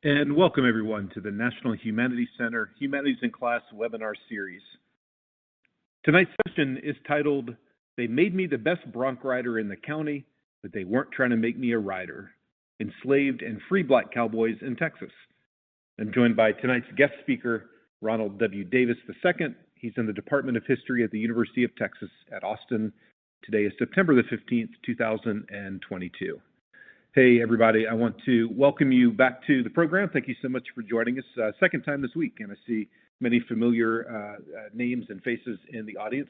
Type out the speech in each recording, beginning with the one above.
And welcome everyone to the National Humanities Center Humanities in Class webinar series. Tonight's session is titled, "They Made Me the Best Bronc Rider in the County, but They Weren't Trying to Make Me a Rider. Enslaved and Free Black Cowboys in Texas." I'm joined by tonight's guest speaker, Ronald W. Davis II. He's in the Department of History at the University of Texas at Austin. Today is September the 15th, 2022. Hey, everybody. I want to welcome you back to the program. Thank you so much for joining us. Second time this week, and I see many familiar names and faces in the audience.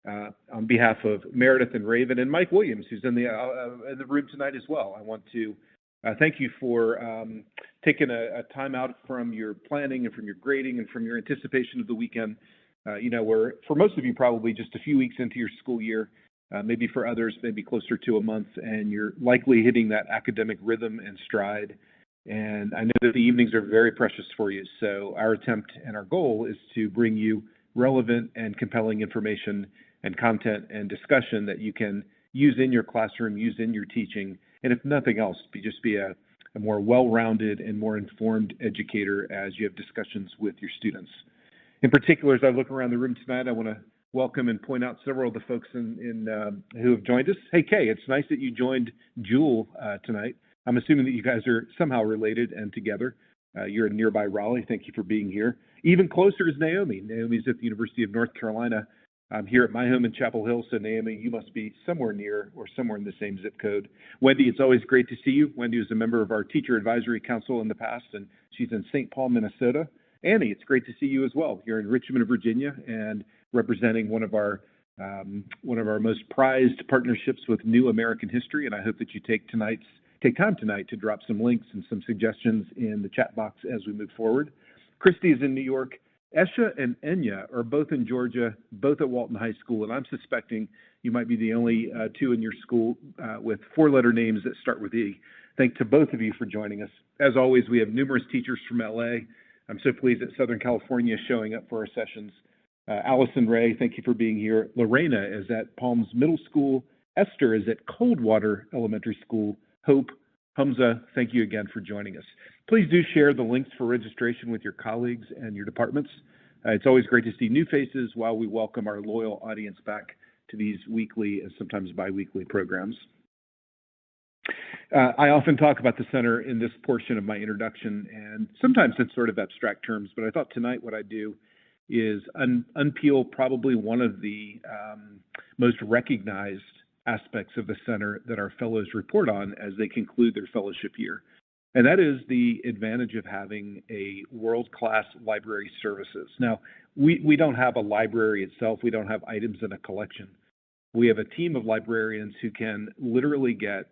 On behalf of Meredith and Raven and Mike Williams, who's in the room tonight as well, I want to thank you for taking a time out from your planning and from your grading and from your anticipation of the weekend. We're, for most of you, probably just a few weeks into your school year. Maybe for others, maybe closer to a month, and you're likely hitting that academic rhythm and stride. And I know that the evenings are very precious for you. So our attempt and our goal is to bring you relevant and compelling information and content and discussion that you can use in your classroom, use in your teaching, and if nothing else, just be a more well-rounded and more informed educator as you have discussions with your students. In particular, as I look around the room tonight, I want to welcome and point out several of the folks who have joined us. Hey, Kay, it's nice that you joined Jewel tonight. I'm assuming that you guys are somehow related and together. You're in nearby Raleigh. Thank you for being here. Even closer is Naomi. Naomi's at the University of North Carolina. I'm here at my home in Chapel Hill, so Naomi, you must be somewhere near or somewhere in the same zip code. Wendy, it's always great to see you. Wendy was a member of our Teacher Advisory Council in the past, and she's in St. Paul, Minnesota. Annie, it's great to see you as well. You're in Richmond, Virginia, and representing one of our most prized partnerships with New American History, and I hope that you take time tonight to drop some links and some suggestions in the chat box as we move forward. Christy is in New York. Esha and Enya are both in Georgia, both at Walton High School, and I'm suspecting you might be the only two in your school with four-letter names that start with E. Thanks to both of you for joining us. As always, we have numerous teachers from LA. I'm so pleased that Southern California is showing up for our sessions. Allison Ray, thank you for being here. Lorena is at Palms Middle School. Esther is at Coldwater Elementary School. Hope, Hamza, thank you again for joining us. Please do share the links for registration with your colleagues and your departments. It's always great to see new faces while we welcome our loyal audience back to these weekly and sometimes bi-weekly programs. I often talk about the center in this portion of my introduction, and sometimes in sort of abstract terms, but I thought tonight what I'd do is unpeel probably one of the most recognized aspects of the center that our fellows report on as they conclude their fellowship year. And that is the advantage of having a world-class library services. Now, we don't have a library itself. We don't have items in a collection. We have a team of librarians who can literally get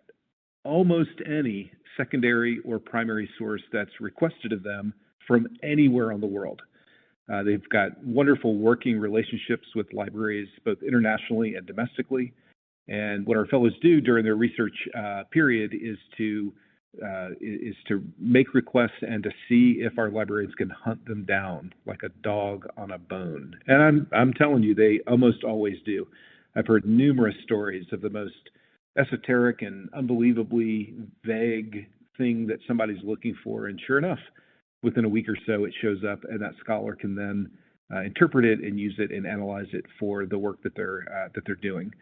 almost any secondary or primary source that's requested of them from anywhere on the world. They've got wonderful working relationships with libraries, both internationally and domestically. And what our fellows do during their research period is to make requests and to see if our librarians can hunt them down like a dog on a bone. And I'm telling you, they almost always do. I've heard numerous stories of the most esoteric and unbelievably vague thing that somebody's looking for, and sure enough, within a week or so, it shows up, and that scholar can then interpret it and use it and analyze it for the work that they're doing.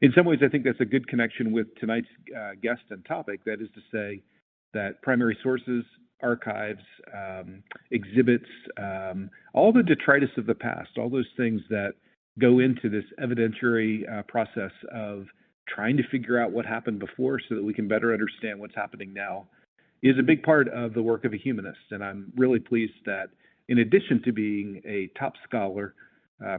In some ways, I think that's a good connection with tonight's guest and topic. That is to say, that primary sources, archives, exhibits, all the detritus of the past, all those things that go into this evidentiary process of trying to figure out what happened before so that we can better understand what's happening now, is a big part of the work of a humanist. And I'm really pleased that in addition to being a top scholar,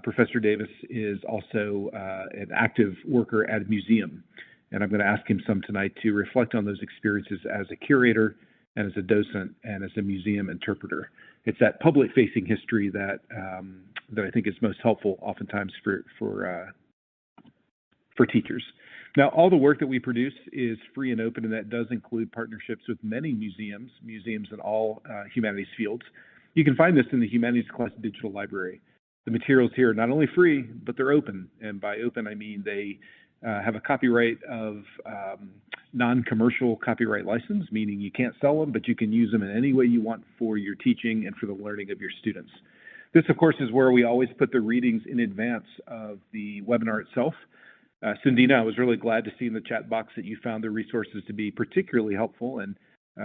Professor Davis is also an active worker at a museum. And I'm going to ask him some tonight to reflect on those experiences as a curator and as a docent and as a museum interpreter. It's that public-facing history that I think is most helpful oftentimes for teachers. Now, all the work that we produce is free and open, and that does include partnerships with many museums in all humanities fields. You can find this in the Humanities Class Digital Library. The materials here are not only free, but they're open. And by open, I mean they have a copyright of non-commercial copyright license, meaning you can't sell them, but you can use them in any way you want for your teaching and for the learning of your students. This, of course, is where we always put the readings in advance of the webinar itself. Sundina, I was really glad to see in the chat box that you found the resources to be particularly helpful, and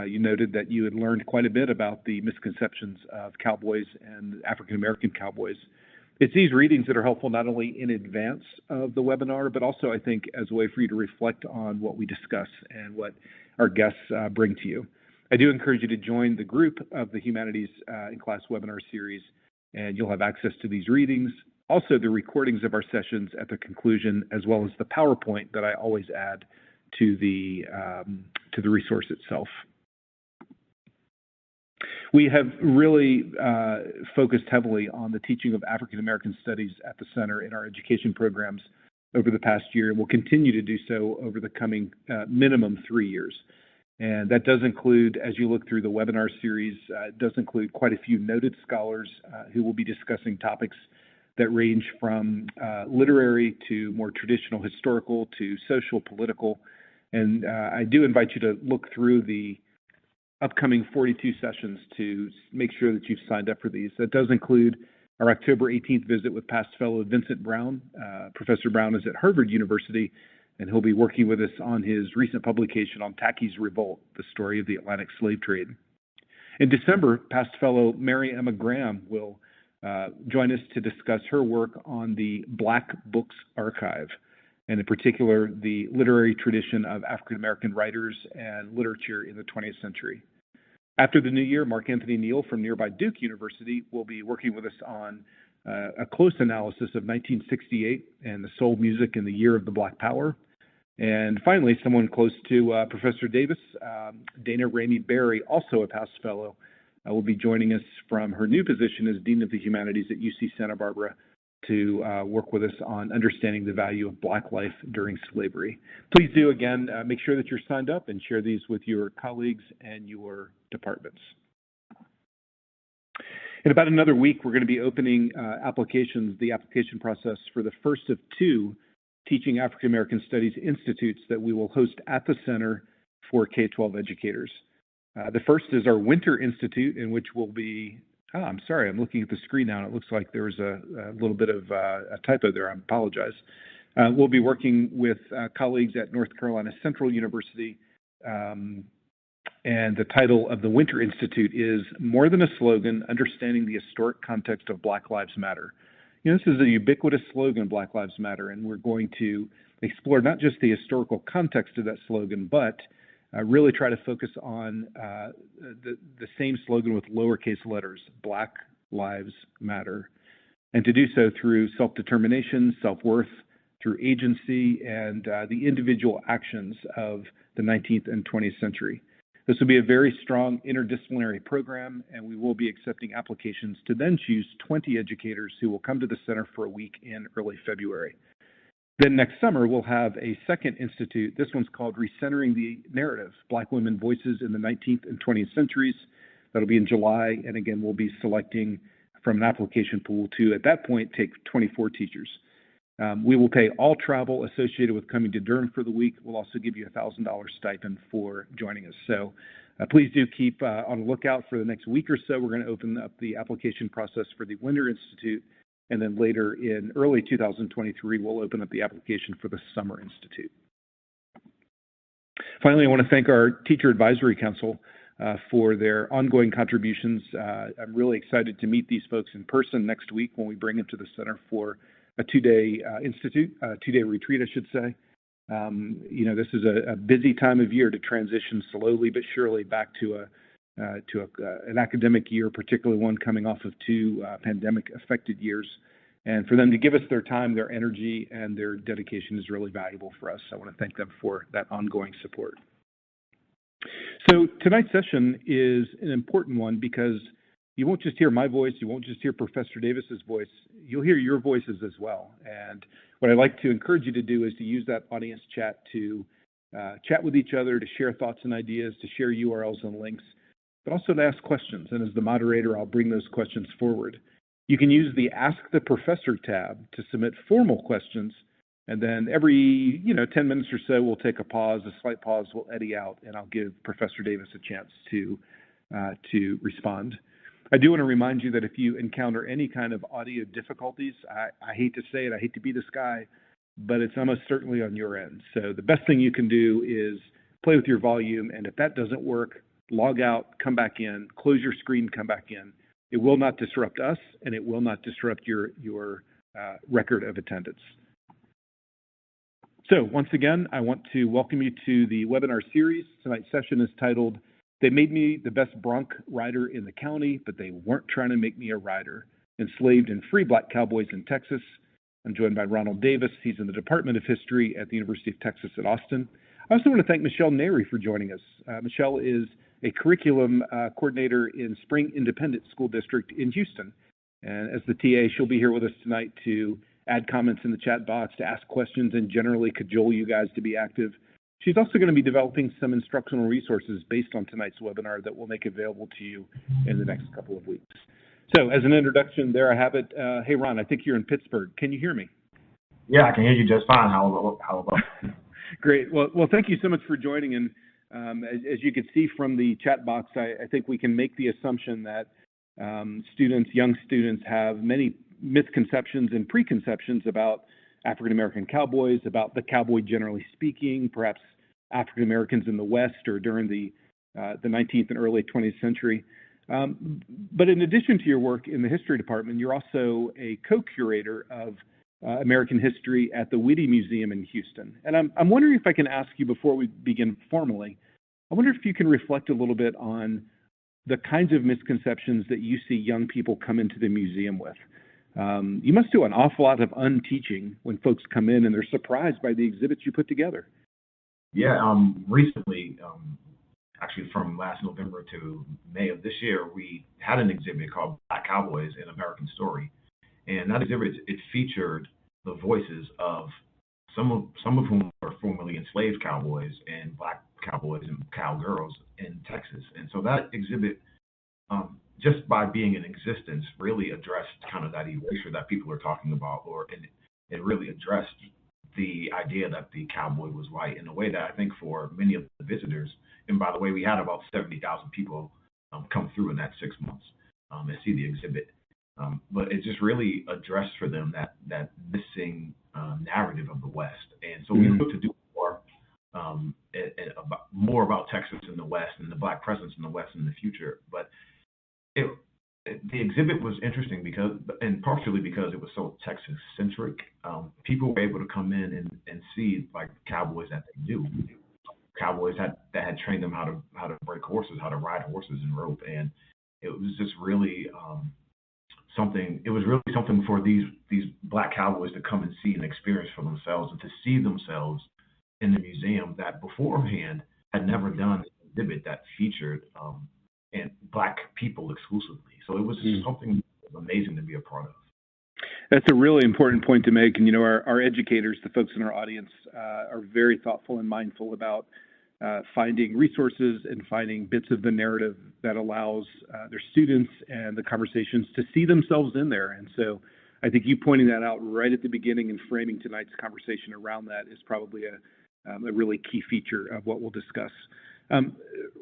you noted that you had learned quite a bit about the misconceptions of cowboys and African-American cowboys. It's these readings that are helpful not only in advance of the webinar, but also I think as a way for you to reflect on what we discuss and what our guests bring to you. I do encourage you to join the group of the Humanities in Class webinar series, and you'll have access to these readings, also the recordings of our sessions at the conclusion, as well as the PowerPoint that I always add to the resource itself. We have really focused heavily on the teaching of African American studies at the center in our education programs over the past year, and will continue to do so over the coming minimum 3 years. And that does include, as you look through the webinar series, it does include quite a few noted scholars who will be discussing topics that range from literary to more traditional historical to social, political. And I do invite you to look through the upcoming 42 sessions to make sure that you've signed up for these. That does include our October 18th visit with past fellow Vincent Brown. Professor Brown is at Harvard University, and he'll be working with us on his recent publication on Tacky's Revolt, the story of the Atlantic slave trade. In December, past fellow Mary Emma Graham will join us to discuss her work on the Black Books Archive, and in particular, the literary tradition of African-American writers and literature in the 20th century. After the new year, Mark Anthony Neal from nearby Duke University will be working with us on a close analysis of 1968 and the soul music in the year of the Black Power. And finally, someone close to Professor Davis, Dana Ramey Berry, also a past fellow, will be joining us from her new position as Dean of the Humanities at UC Santa Barbara to work with us on understanding the value of Black life during slavery. Please do, again, make sure that you're signed up and share these with your colleagues and your departments. In about another week, we're going to be opening the application process for the first of 2 Teaching African American Studies Institutes that we will host at the Center for K-12 educators. The first is our Winter Institute, in which we'll be I'm sorry, I'm looking at the screen now, and it looks like there was a little bit of a typo there. I apologize. We'll be working with colleagues at North Carolina Central University, and the title of the Winter Institute is More Than a Slogan, Understanding the Historic Context of Black Lives Matter. You know, this is a ubiquitous slogan, Black Lives Matter, and we're going to explore not just the historical context of that slogan, but really try to focus on the same slogan with lowercase letters, Black Lives Matter, and to do so through self-determination, self-worth, through agency, and the individual actions of the 19th and 20th century. This will be a very strong interdisciplinary program, and we will be accepting applications to then choose 20 educators who will come to the center for a week in early February. Then next summer, we'll have a second institute. This one's called Recentering the Narrative, Black Women Voices in the 19th and 20th Centuries. That'll be in July, and again, we'll be selecting from an application pool to, at that point, take 24 teachers. We will pay all travel associated with coming to Durham for the week. We'll also give you a $1,000 stipend for joining us. So please do keep on the lookout for the next week or so. We're going to open up the application process for the Winter Institute, and then later in early 2023, we'll open up the application for the Summer Institute. Finally, I want to thank our Teacher Advisory Council for their ongoing contributions. I'm really excited to meet these folks in person next week when we bring them to the Center for a 2-day two-day retreat, I should say. You know, this is a busy time of year to transition slowly but surely back to an academic year, particularly one coming off of 2 pandemic-affected years. And for them to give us their time, their energy, and their dedication is really valuable for us. I want to thank them for that ongoing support. So tonight's session is an important one because you won't just hear my voice, you won't just hear Professor Davis's voice, you'll hear your voices as well. And what I'd like to encourage you to do is to use that audience chat to chat with each other, to share thoughts and ideas, to share URLs and links, but also to ask questions. And as the moderator, I'll bring those questions forward. You can use the Ask the Professor tab to submit formal questions, And then every 10 minutes or so, we'll take a slight pause, we'll eddy out, and I'll give Professor Davis a chance to respond. I do want to remind you that if you encounter any kind of audio difficulties, I hate to say it, I hate to be this guy, but it's almost certainly on your end. So the best thing you can do is play with your volume, and if that doesn't work, log out, come back in, close your screen, come back in. It will not disrupt us, and it will not disrupt your record of attendance. So once again, I want to welcome you to the webinar series. Tonight's session is titled, "They Made Me the Best Bronc Rider in the County, but They Weren't Trying to Make Me a Rider. Enslaved and Free Black Cowboys in Texas." I'm joined by Ronald Davis. He's in the Department of History at the University of Texas at Austin. I also want to thank Michelle Neri for joining us. Michelle is a curriculum coordinator in Spring Independent School District in Houston. And as the TA, she'll be here with us tonight to add comments in the chat box, to ask questions, and generally cajole you guys to be active. She's also going to be developing some instructional resources based on tonight's webinar that we'll make available to you in the next couple of weeks. So as an introduction, there I have it. Hey, Ron, I think you're in Pittsburgh. Can you hear me? Yeah, I can hear you just fine. How about? Great. Well, thank you so much for joining. And as you can see from the chat box, I think we can make the assumption that young students have many misconceptions and preconceptions about African-American cowboys, about the cowboy generally speaking, perhaps African-Americans in the West or during the 19th and early 20th century. But in addition to your work in the history department, you're also a co-curator of American history at the Witte Museum in Houston. And I'm wondering if I can ask you before we begin formally, I wonder if you can reflect a little bit on the kinds of misconceptions that you see young people come into the museum with. You must do an awful lot of unteaching when folks come in and they're surprised by the exhibits you put together. Yeah, recently, actually from last November to May of this year, we had an exhibit called Black Cowboys, an American Story. And that exhibit, it featured the voices of some of whom were formerly enslaved cowboys and black cowboys and cowgirls in Texas. And so that exhibit, just by being in existence, really addressed kind of that erasure that people are talking about, it really addressed the idea that the cowboy was white in a way that I think for many of the visitors, and by the way, we had about 70,000 people come through in that 6 months and see the exhibit. But it just really addressed for them that missing narrative of the West. And so we look to do more about Texas in the West and the Black presence in the West in the future. But the exhibit was interesting and partially because it was so Texas-centric. People were able to come in and see like cowboys that they knew. Cowboys that had trained them how to break horses, how to ride horses and rope. And it was just really something. It was really something for these black cowboys to come and see and experience for themselves, and to see themselves in the museum that beforehand had never done an exhibit that featured and black people exclusively. So it was something amazing to be a part of. That's a really important point to make. And, our educators, the folks in our audience, are very thoughtful and mindful about finding resources and finding bits of the narrative that allows their students and the conversations to see themselves in there. And so I think you pointing that out right at the beginning and framing tonight's conversation around that is probably a really key feature of what we'll discuss.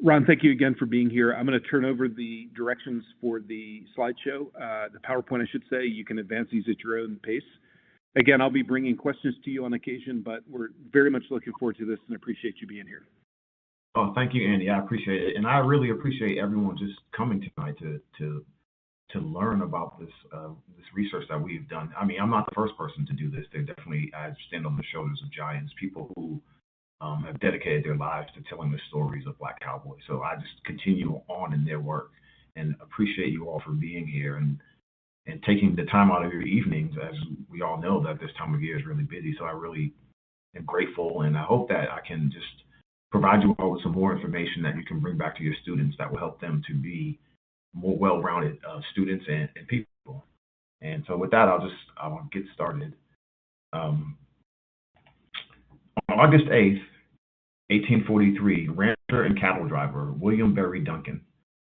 Ron, thank you again for being here. I'm going to turn over the directions for the slideshow, the PowerPoint, I should say. You can advance these at your own pace. Again, I'll be bringing questions to you on occasion, but we're very much looking forward to this and appreciate you being here. Oh, thank you, Andy. I appreciate it. And I really appreciate everyone just coming tonight to learn about this research that we've done. I mean, I'm not the first person to do this. I stand on the shoulders of giants, people who have dedicated their lives to telling the stories of Black cowboys. So I just continue on in their work and appreciate you all for being here and taking the time out of your evenings. As we all know that this time of year is really busy. So I really am grateful, and I hope that I can just provide you all with some more information that you can bring back to your students that will help them to be more well-rounded students and people. And so with that, I'll get started. On August 8th, 1843, rancher and cattle driver William Berry Duncan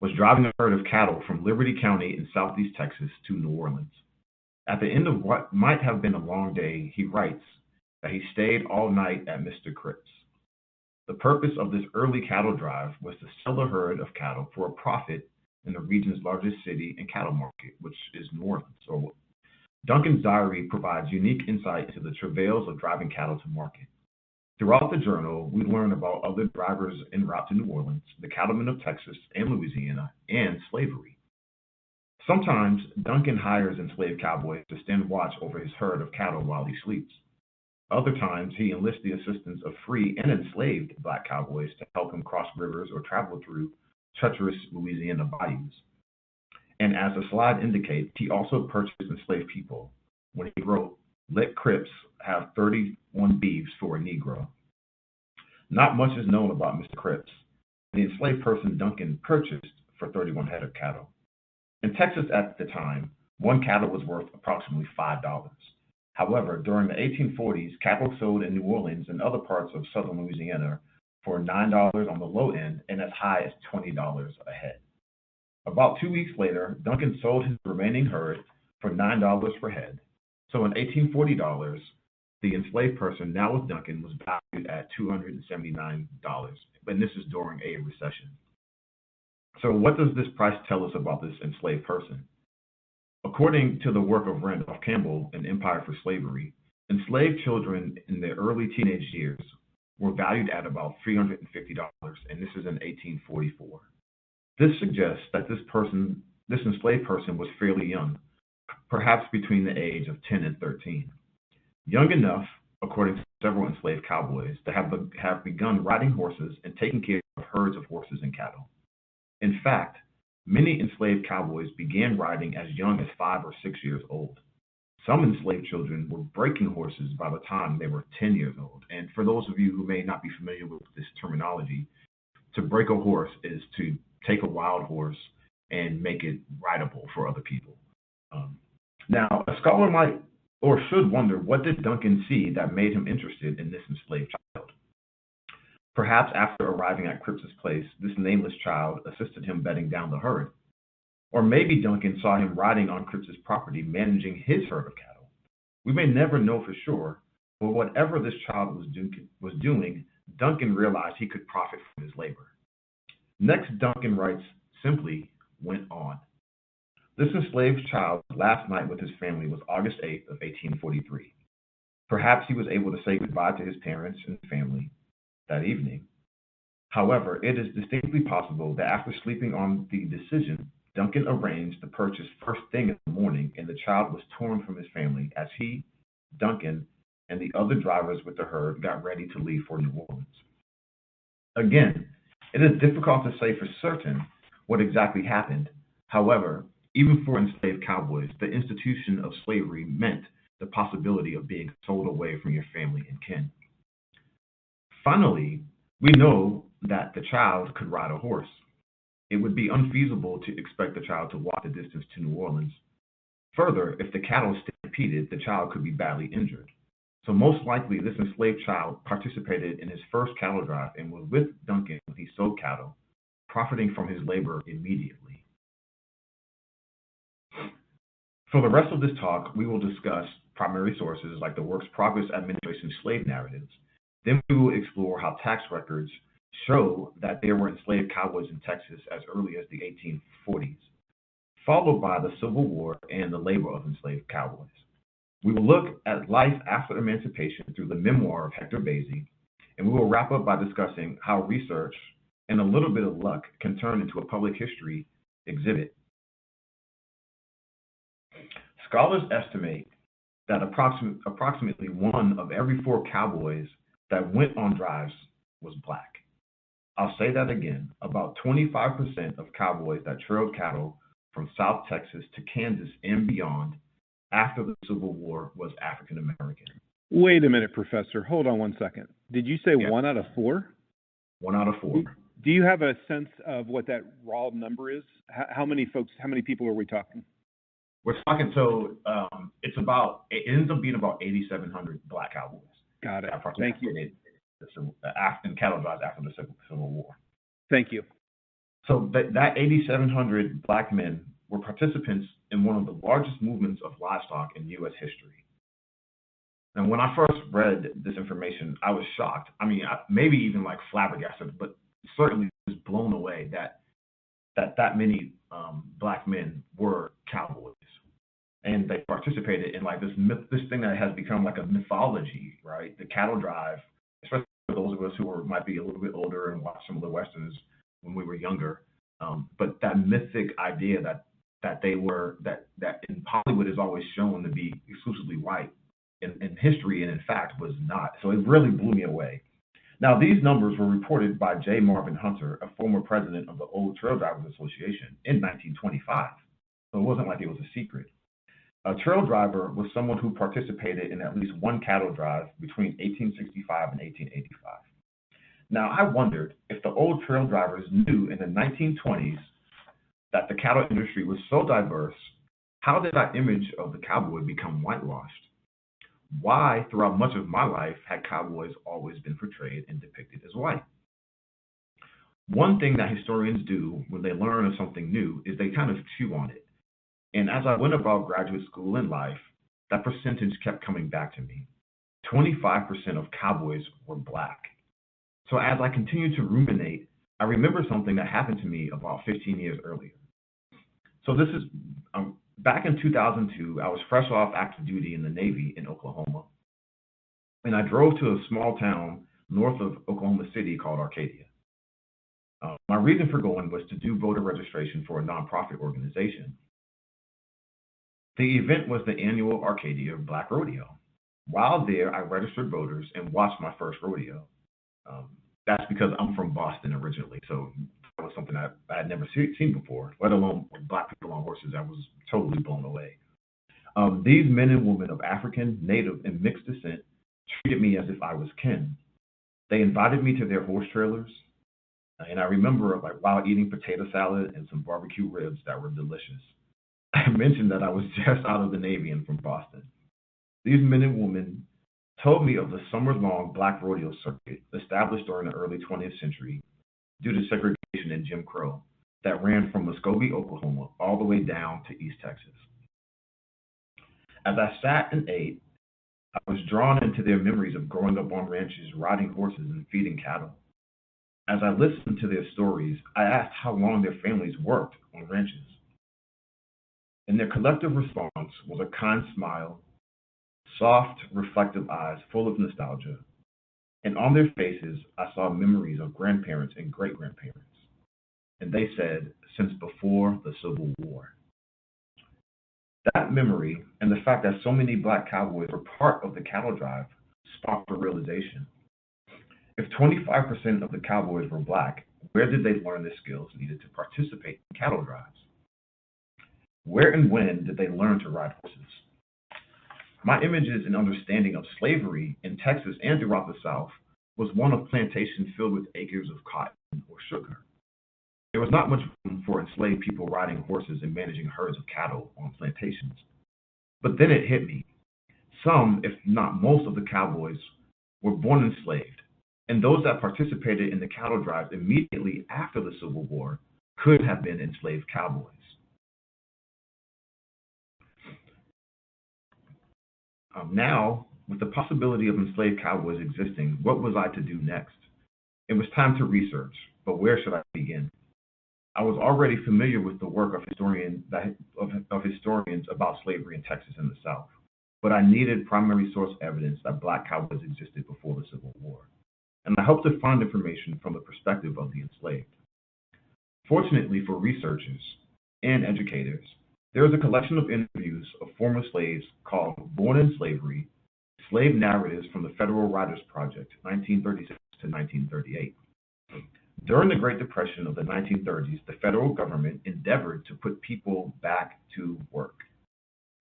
was driving a herd of cattle from Liberty County in southeast Texas to New Orleans. At the end of what might have been a long day, he writes, that he stayed all night at Mr. Cripps. The purpose of this early cattle drive was to sell a herd of cattle for a profit in the region's largest city and cattle market, which is New Orleans. So Duncan's diary provides unique insight into the travails of driving cattle to market. Throughout the journal, we learn about other drivers en route to New Orleans, the cattlemen of Texas and Louisiana, and slavery. Sometimes Duncan hires enslaved cowboys to stand watch over his herd of cattle while he sleeps. Other times, he enlists the assistance of free and enslaved black cowboys to help him cross rivers or travel through treacherous Louisiana bayous. And as the slide indicates, he also purchased enslaved people when he wrote, "Let Cripps have 31 beeves for a Negro." Not much is known about Mr. Cripps, the enslaved person Duncan purchased for 31 head of cattle. In Texas at the time, one cattle was worth approximately $5. However, during the 1840s, cattle sold in New Orleans and other parts of southern Louisiana for $9 on the low end and as high as $20 a head. About 2 weeks later, Duncan sold his remaining herd for $9 per head. So in 1840 the enslaved person now with Duncan was valued at $279, and this is during a recession. So what does this price tell us about this enslaved person? According to the work of Randolph Campbell in Empire for Slavery, enslaved children in their early teenage years were valued at about $350, and this is in 1844. This suggests that this enslaved person was fairly young, perhaps between the age of 10 and 13. Young enough, according to several enslaved cowboys, to have begun riding horses and taking care of herds of horses and cattle. In fact, many enslaved cowboys began riding as young as 5 or 6 years old. Some enslaved children were breaking horses by the time they were 10 years old. And for those of you who may not be familiar with this terminology, to break a horse is to take a wild horse and make it rideable for other people. Now, a scholar might or should wonder, what did Duncan see that made him interested in this enslaved child? Perhaps after arriving at Cripps's place, this nameless child assisted him bedding down the herd. Or maybe Duncan saw him riding on Cripps's property, managing his herd of cattle. We may never know for sure, but whatever this child was doing, Duncan realized he could profit from his labor. Next, Duncan writes, simply went on. This enslaved child's last night with his family was August 8th of 1843. Perhaps he was able to say goodbye to his parents and family that evening. However, it is distinctly possible that after sleeping on the decision, Duncan arranged the purchase first thing in the morning, and the child was torn from his family as he, Duncan, and the other drivers with the herd got ready to leave for New Orleans. Again, it is difficult to say for certain what exactly happened. However, even for enslaved cowboys, the institution of slavery meant the possibility of being sold away from your family and kin. Finally, we know that the child could ride a horse. It would be unfeasible to expect the child to walk the distance to New Orleans. Further, if the cattle stampeded, the child could be badly injured. So most likely, this enslaved child participated in his first cattle drive and was with Duncan when he sold cattle, profiting from his labor immediately. For the rest of this talk, we will discuss primary sources like the Works Progress Administration slave narratives. Then we will explore how tax records show that there were enslaved cowboys in Texas as early as the 1840s, followed by the Civil War and the labor of enslaved cowboys. We will look at life after emancipation through the memoir of Hector Basie, and we will wrap up by discussing how research and a little bit of luck can turn into a public history exhibit. Scholars estimate that approximately 1 of every 4 cowboys that went on drives was black. I'll say that again. About 25% of cowboys that trailed cattle from South Texas to Kansas and beyond after the Civil War was African American. Wait a minute, Professor. Hold on one second. Did you say 1 out of 4? 1 out of 4. Do you have a sense of what that raw number is? How many people are we talking? We're talking, it ends up being about 8,700 black cowboys. Got it. Thank you. In cattle drives after the Civil War. Thank you. So that 8,700 black men were participants in one of the largest movements of livestock in U.S. history. And when I first read this information, I was shocked. I mean, maybe even like flabbergasted, but certainly was blown away that many black men were cowboys, and they participated in like this thing that has become like a mythology, right? The cattle drive, especially for those of us might be a little bit older and watched some of the westerns when we were younger. But that mythic idea that they were that in Hollywood is always shown to be exclusively white, in history and in fact was not. So it really blew me away. Now, these numbers were reported by J. Marvin Hunter, a former president of the Old Trail Drivers Association, in 1925. So it wasn't like it was a secret. A trail driver was someone who participated in at least one cattle drive between 1865 and 1885. Now, I wondered if the old trail drivers knew in the 1920s that the cattle industry was so diverse, how did that image of the cowboy become whitewashed? Why, throughout much of my life, had cowboys always been portrayed and depicted as white? One thing that historians do when they learn of something new is they kind of chew on it. And as I went about graduate school and life, that percentage kept coming back to me. 25% of cowboys were black. So as I continued to ruminate, I remember something that happened to me about 15 years earlier. So this is back in 2002. I was fresh off active duty in the Navy in Oklahoma, and I drove to a small town north of Oklahoma City called Arcadia. My reason for going was to do voter registration for a nonprofit organization. The event was the annual Arcadia Black Rodeo. While there, I registered voters and watched my first rodeo. That's because I'm from Boston originally, so that was something I had never seen before, let alone with black people on horses. I was totally blown away. These men and women of African, Native, and mixed descent treated me as if I was kin. They invited me to their horse trailers, and I remember like while eating potato salad and some barbecue ribs that were delicious. I mentioned that I was just out of the Navy and from Boston. These men and women told me of the summer-long black rodeo circuit established during the early 20th century due to segregation and Jim Crow that ran from Muskogee, Oklahoma, all the way down to East Texas. As I sat and ate, I was drawn into their memories of growing up on ranches, riding horses, and feeding cattle. As I listened to their stories, I asked how long their families worked on ranches. And their collective response was a kind smile, soft, reflective eyes full of nostalgia, and on their faces I saw memories of grandparents and great-grandparents. And they said, since before the Civil War. That memory and the fact that so many black cowboys were part of the cattle drive sparked a realization. If 25% of the cowboys were black, where did they learn the skills needed to participate in cattle drives? Where and when did they learn to ride horses? My images and understanding of slavery in Texas and throughout the South was one of plantations filled with acres of cotton or sugar. There was not much room for enslaved people riding horses and managing herds of cattle on plantations. But then it hit me. Some, if not most, of the cowboys were born enslaved, and those that participated in the cattle drives immediately after the Civil War could have been enslaved cowboys. Now, with the possibility of enslaved cowboys existing, what was I to do next? It was time to research, but where should I begin? I was already familiar with the work of historians about slavery in Texas and the South, but I needed primary source evidence that black cowboys existed before the Civil War, and I hoped to find information from the perspective of the enslaved. Fortunately for researchers and educators, there is a collection of interviews of former slaves called Born in Slavery, Slave Narratives from the Federal Writers Project, 1936 to 1938. During the Great Depression of the 1930s, the federal government endeavored to put people back to work.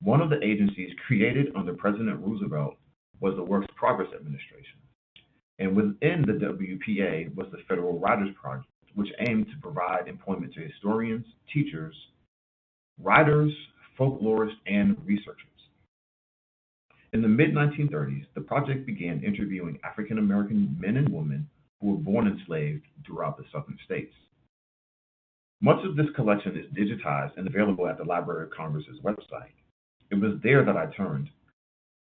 One of the agencies created under President Roosevelt was the Works Progress Administration. And within the WPA was the Federal Writers Project, which aimed to provide employment to historians, teachers, writers, folklorists, and researchers. In the mid-1930s, the project began interviewing African American men and women who were born enslaved throughout the southern states. Much of this collection is digitized and available at the Library of Congress's website. It was there that I turned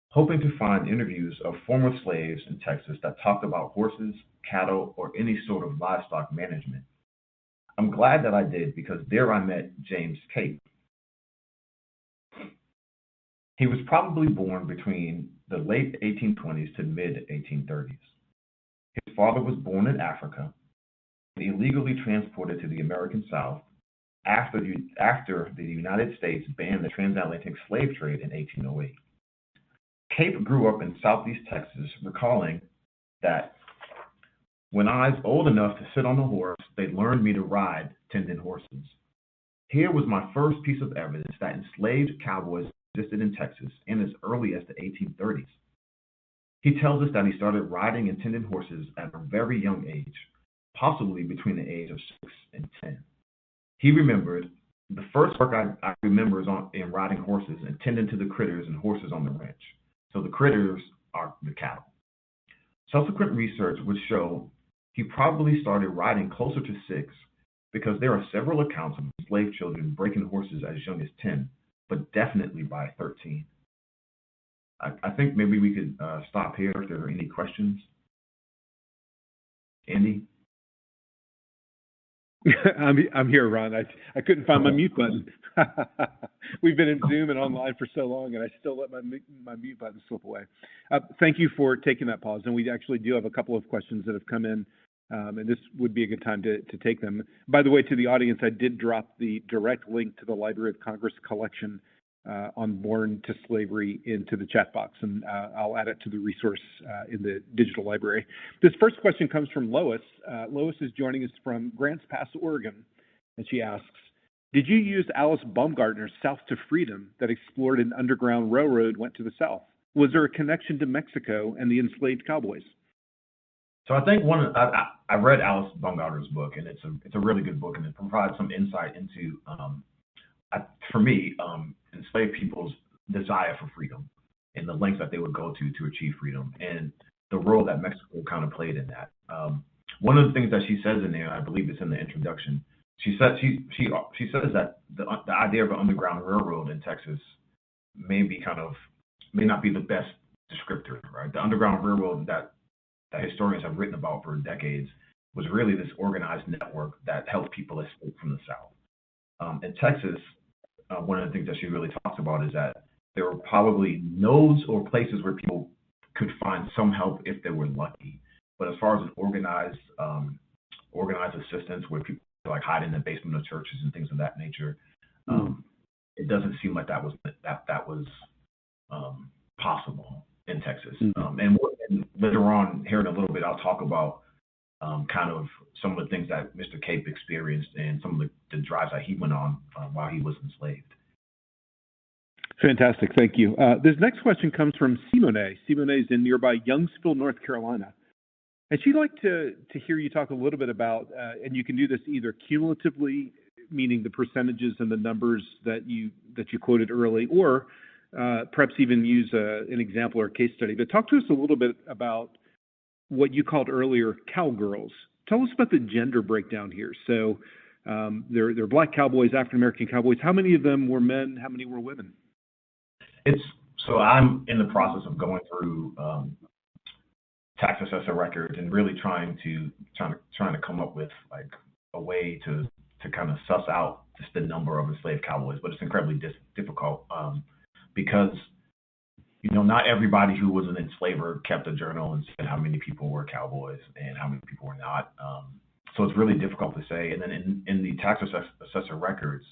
hoping to find interviews of former slaves in Texas that talked about horses, cattle, or any sort of livestock management. I'm glad that I did because there I met James Cape. He was probably born between the late 1820s to mid 1830s. His father was born in Africa and illegally transported to the American South after the United States banned the transatlantic slave trade in 1808. Cape grew up in southeast Texas, recalling that when I was old enough to sit on a horse, they learned me to ride tending horses. Here was my first piece of evidence that enslaved cowboys existed in Texas in as early as the 1830s. He tells us that he started riding and tending horses at a very young age, possibly between the age of 6 and 10. He remembered, the first work I remember is in riding horses and tending to the critters and horses on the ranch. So the critters are the cattle. Subsequent research would show he probably started riding closer to 6 because there are several accounts of enslaved children breaking horses as young as 10, but definitely by 13. I think maybe we could stop here if there are any questions. Andy? I'm here, Ron. I couldn't find my mute button. We've been in Zoom and online for so long, and I still let my mute button slip away. Thank you for taking that pause. And we actually do have a couple of questions that have come in, and this would be a good time to take them. By the way, to the audience, I did drop the direct link to the Library of Congress collection on Born to Slavery into the chat box, and I'll add it to the resource in the digital library. This first question comes from Lois. Lois is joining us from Grants Pass, Oregon, and she asks, did you use Alice Baumgartner's South to Freedom that explored an underground railroad went to the South? Was there a connection to Mexico and the enslaved cowboys? So I think I read Alice Baumgartner's book, and it's a really good book, and it provides some insight into, for me, enslaved people's desire for freedom and the lengths that they would go to achieve freedom, and the role that Mexico kind of played in that. One of the things that she says in there, I believe it's in the introduction, she says that the idea of an underground railroad in Texas may not be the best descriptor, right? The underground railroad that historians have written about for decades was really this organized network that helped people escape from the South. In Texas, one of the things that she really talks about is that there were probably nodes or places where people could find some help if they were lucky. But as far as an organized assistance where people like hide in the basement of churches and things of that nature, it doesn't seem like that was possible in Texas. And later on, here in a little bit, I'll talk about kind of some of the things that Mr. Cape experienced and some of the drives that he went on while he was enslaved. Fantastic, thank you. This next question comes from Simone. Simone is in nearby Youngsville, North Carolina. And she'd like to hear you talk a little bit about, and you can do this either cumulatively, meaning the percentages and the numbers that you quoted early, or perhaps even use an example or case study. But talk to us a little bit about what you called earlier cowgirls. Tell us about the gender breakdown here. So there are Black cowboys, African American cowboys. How many of them were men? How many were women? So I'm in the process of going through tax assessor records and really trying to come up with like a way to kind of suss out just the number of enslaved cowboys. But it's incredibly difficult because not everybody who was an enslaver kept a journal and said how many people were cowboys and how many people were not. So it's really difficult to say. And then in the tax assessor records,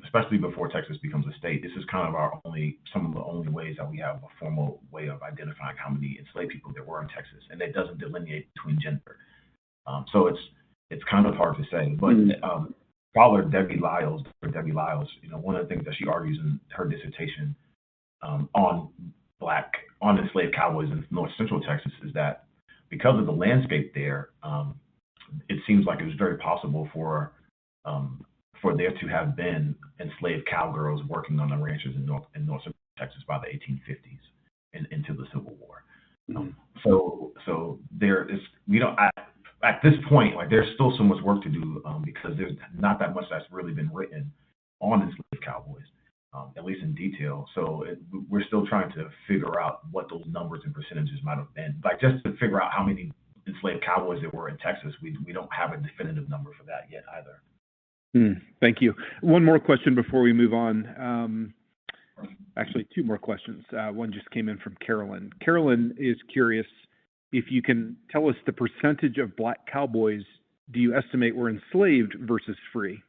especially before Texas becomes a state, this is kind of some of the only ways that we have a formal way of identifying how many enslaved people there were in Texas, and it doesn't delineate between gender. So it's kind of hard to say. But scholar Debbie Lyles, one of the things that she argues in her dissertation on enslaved cowboys in North Central Texas is that because of the landscape there, it seems like it was very possible for there to have been enslaved cowgirls working on the ranches in North Central Texas by the 1850s and into the Civil War. So there is, at this point, like there's still so much work to do because there's not that much that's really been written on enslaved cowboys. And at least in detail. So we're still trying to figure out what those numbers and percentages might have been. Like just to figure out how many enslaved cowboys there were in Texas, we don't have a definitive number for that yet either. Thank you. One more question before we move on. Actually, two more questions. One just came in from Carolyn. Carolyn is curious if you can tell us the percentage of black cowboys do you estimate were enslaved versus free?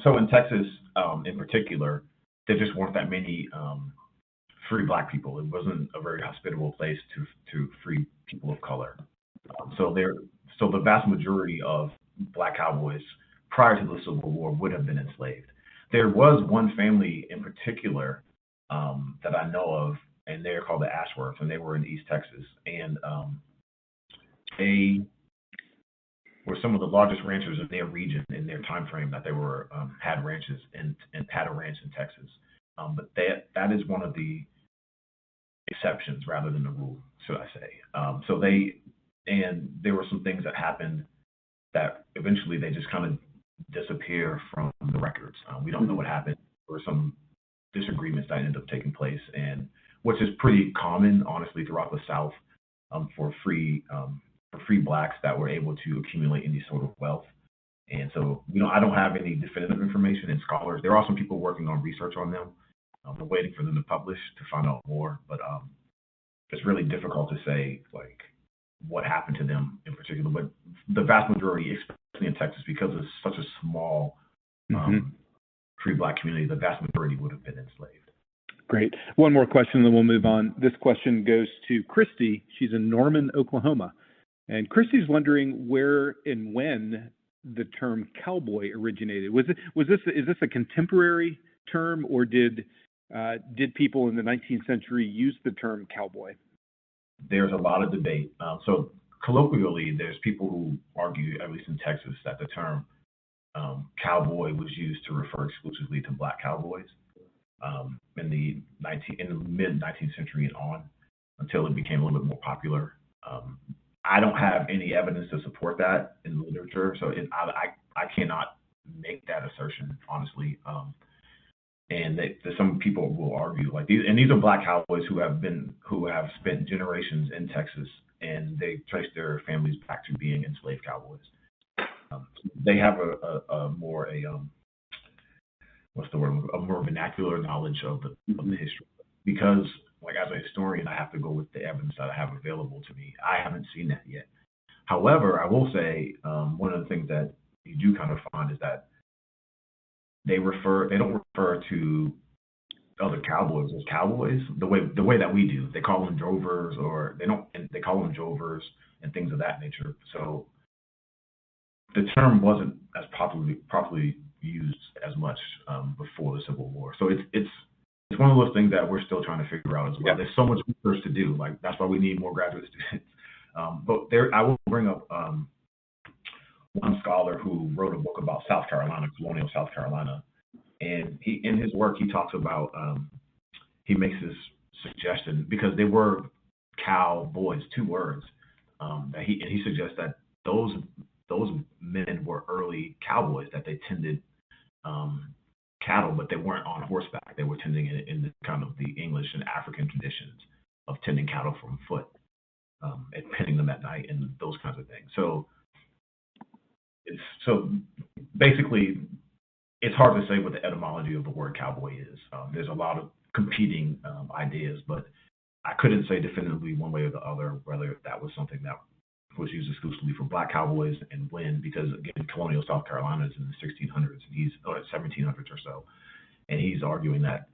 So in Texas, in particular, there just weren't that many free black people. It wasn't a very hospitable place to free people of color. So the vast majority of black cowboys prior to the Civil War would have been enslaved. There was one family in particular that I know of, and they're called the Ashworths, and they were in East Texas, and they were some of the largest ranchers in their region in their time frame that they were had ranches and had a ranch in Texas. But that is one of the exceptions rather than the rule, should I say. And there were some things that happened that eventually they just kind of disappear from the records. We don't know what happened. There were some disagreements that ended up taking place, and which is pretty common, honestly, throughout the South for free blacks that were able to accumulate any sort of wealth. And so, I don't have any definitive information, and scholars, there are some people working on research on them. We're waiting for them to publish to find out more, but it's really difficult to say like what happened to them in particular. But the vast majority, especially in Texas, because it's such a small free black community, the vast majority would have been enslaved. Great. One more question, then we'll move on. This question goes to Christy. She's in Norman, Oklahoma. And Christy's wondering where and when the term cowboy originated. Is this a contemporary term, or did people in the 19th century use the term cowboy? There's a lot of debate. So colloquially, there's people who argue, at least in Texas, that the term cowboy was used to refer exclusively to black cowboys in the mid 19th century and on, until it became a little bit more popular. I don't have any evidence to support that in literature, so I cannot make that assertion, honestly. And some people will argue like these, and these are black cowboys who have spent generations in Texas, and they trace their families back to being enslaved cowboys. They have a more vernacular knowledge of the history, because like as a historian, I have to go with the evidence that I have available to me. I haven't seen that yet. However, I will say one of the things that you do kind of find is that they don't refer to other cowboys as cowboys the way that we do. They call them drovers, or they call them drovers and things of that nature. So the term wasn't as properly used as much before the Civil War. So it's one of those things that we're still trying to figure out as well. Yeah. There's so much research to do. Like that's why we need more graduate students. But I will bring up one scholar who wrote a book about South Carolina, colonial South Carolina, and in his work he talks about he makes this suggestion, because they were cowboys, two words, that he suggests that those men were early cowboys, that they tended cattle, but they weren't on horseback. They were tending in the kind of the English and African traditions of tending cattle from foot and penning them at night and those kinds of things. So basically, it's hard to say what the etymology of the word cowboy is. There's a lot of competing ideas, but I couldn't say definitively one way or the other whether that was something that was used exclusively for black cowboys and when, because again, colonial South Carolina is in the 1600s, or 1700s or so, and he's arguing that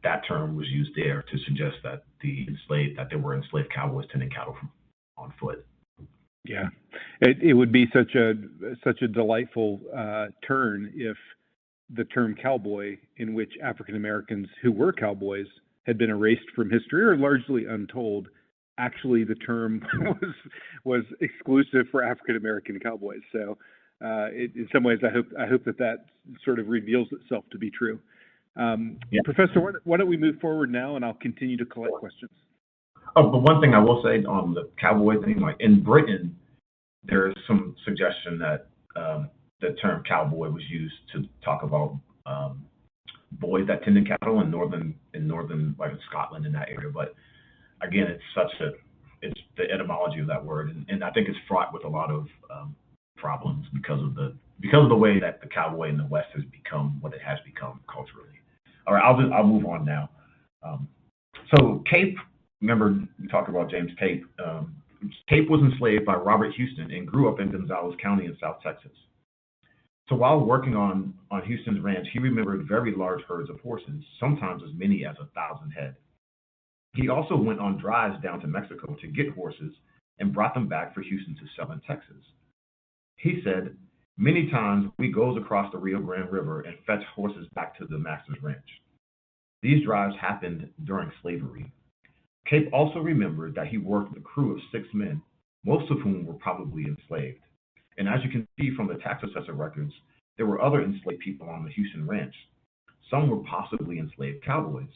that term was used there to suggest that there were enslaved cowboys tending cattle on foot. Yeah, it would be such a delightful turn if the term cowboy, in which African Americans who were cowboys had been erased from history or largely untold, actually the term was exclusive for African American cowboys. So in some ways, I hope that sort of reveals itself to be true. Yeah. Professor, why don't we move forward now, and I'll continue to collect questions. Oh, but one thing I will say on the cowboy thing, like in Britain, there is some suggestion that the term cowboy was used to talk about boys that tended cattle in northern like Scotland in that area. But again, it's the etymology of that word, and I think it's fraught with a lot of problems because of the way that the cowboy in the West has become what it has become culturally. All right, I'll move on now. So Cape, remember we talked about James Cape. Cape was enslaved by Robert Houston and grew up in Gonzales County in South Texas. So while working on Houston's ranch, he remembered very large herds of horses, sometimes as many as 1,000 head. He also went on drives down to Mexico to get horses and brought them back for Houston to sell in Texas. He said, "Many times we goes across the Rio Grande River and fetch horses back to the master's ranch. These drives happened during slavery." Cape also remembered that he worked with a crew of 6 men, most of whom were probably enslaved. And as you can see from the tax assessor records, there were other enslaved people on the Houston ranch. Some were possibly enslaved cowboys.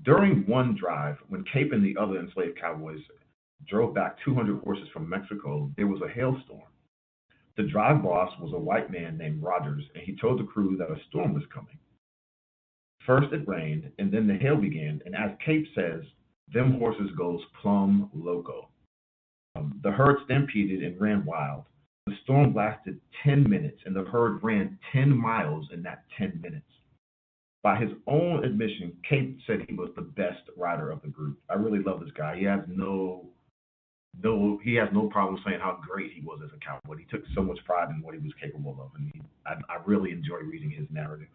During one drive, when Cape and the other enslaved cowboys drove back 200 horses from Mexico, there was a hailstorm. The drive boss was a white man named Rogers, and he told the crew that a storm was coming. First it rained, and then the hail began, and as Cape says, them horses goes plumb loco. The herd stampeded and ran wild. The storm lasted 10 minutes, and the herd ran 10 miles in that 10 minutes. By his own admission, Cape said he was the best rider of the group. I really love this guy. He has no problem saying how great he was as a cowboy. He took so much pride in what he was capable of, and I really enjoy reading his narrative.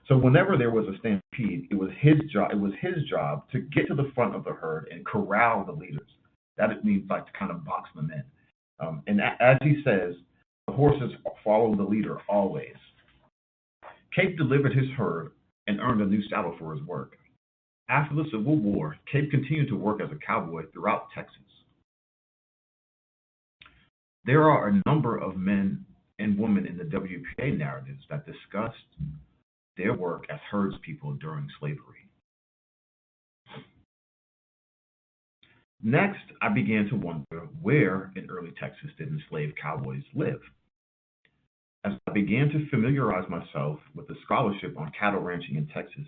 So whenever there was a stampede, it was his job to get to the front of the herd and corral the leaders. That means like to kind of box them in. And as he says, the horses follow the leader always. Cape delivered his herd and earned a new saddle for his work. After the Civil War, Cape continued to work as a cowboy throughout Texas. There are a number of men and women in the WPA narratives that discussed their work as herdspeople during slavery. Next, I began to wonder where in early Texas did enslaved cowboys live. As I began to familiarize myself with the scholarship on cattle ranching in Texas,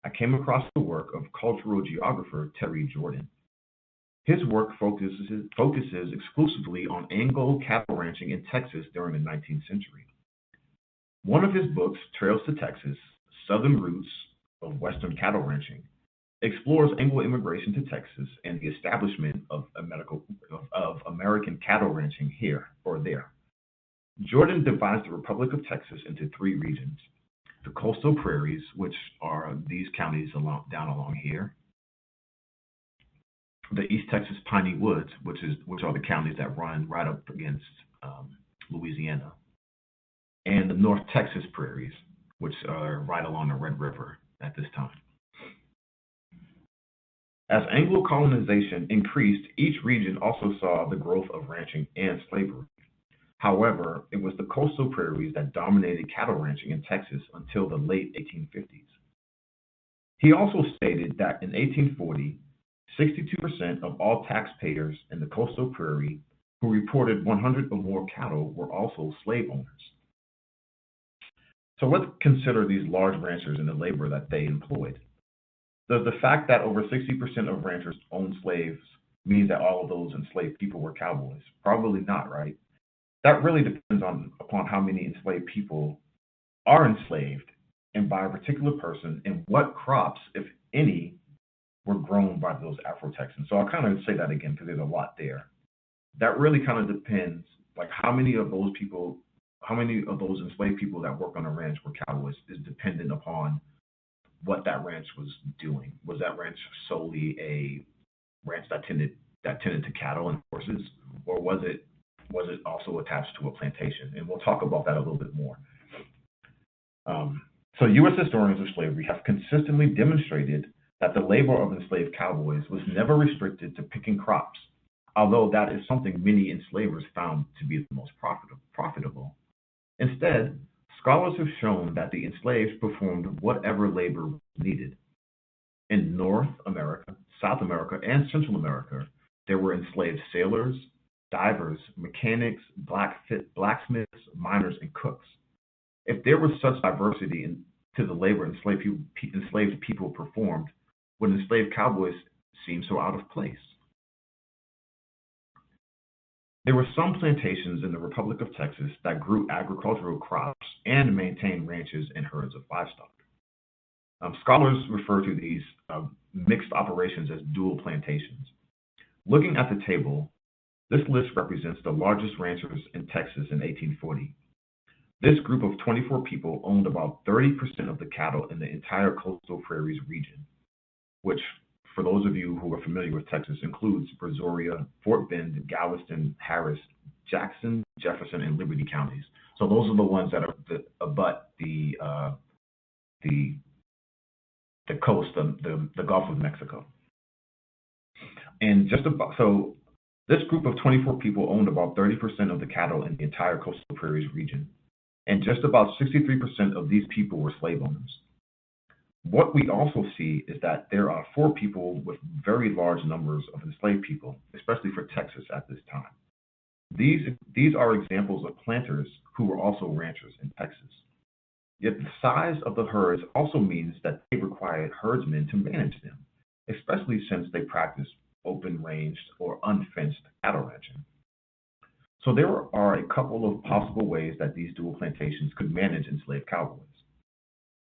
I came across the work of cultural geographer Terry Jordan. His work focuses exclusively on Anglo cattle ranching in Texas during the 19th century. One of his books, Trails to Texas, Southern Roots of Western Cattle Ranching, explores Anglo immigration to Texas and the establishment of American cattle ranching here or there. Jordan divides the Republic of Texas into 3 regions: the coastal prairies, which are these counties down along here; the East Texas piney woods, which are the counties that run right up against Louisiana; and the North Texas prairies, which are right along the Red River at this time. As Anglo colonization increased, each region also saw the growth of ranching and slavery. However, it was the coastal prairies that dominated cattle ranching in Texas until the late 1850s. He also stated that in 1840, 62% of all taxpayers in the coastal prairie who reported 100 or more cattle were also slave owners. So let's consider these large ranchers and the labor that they employed. Does the fact that over 60% of ranchers own slaves mean that all of those enslaved people were cowboys? Probably not, right? That really depends upon how many enslaved people are enslaved and by a particular person, and what crops, if any, were grown by those Afro-Texans. So I'll kind of say that again because there's a lot there. That really kind of depends, like how many of those enslaved people that work on a ranch were cowboys is dependent upon what that ranch was doing. Was that ranch solely a ranch that tended to cattle and horses, or was it also attached to a plantation? And we'll talk about that a little bit more. So U.S. historians of slavery have consistently demonstrated that the labor of enslaved cowboys was never restricted to picking crops, although that is something many enslavers found to be the most profitable. Instead, scholars have shown that the enslaved performed whatever labor was needed. In North America, South America, and Central America, there were enslaved sailors, divers, mechanics, blacksmiths, miners, and cooks. If there was such diversity to the labor enslaved people performed, would enslaved cowboys seem so out of place? There were some plantations in the Republic of Texas that grew agricultural crops and maintained ranches and herds of livestock. Scholars refer to these mixed operations as dual plantations. Looking at the table, this list represents the largest ranchers in Texas in 1840. This group of 24 people owned about 30% of the cattle in the entire coastal prairies region, which, for those of you who are familiar with Texas, includes Brazoria, Fort Bend, Galveston, Harris, Jackson, Jefferson, and Liberty counties. So those are the ones that abut the coast, the Gulf of Mexico. And so this group of 24 people owned about 30% of the cattle in the entire coastal prairies region, and just about 63% of these people were slave owners. What we also see is that there are 4 people with very large numbers of enslaved people, especially for Texas at this time. These are examples of planters who were also ranchers in Texas. Yet the size of the herds also means that they required herdsmen to manage them, especially since they practiced open-ranged or unfenced cattle ranching. So there are a couple of possible ways that these dual plantations could manage enslaved cowboys.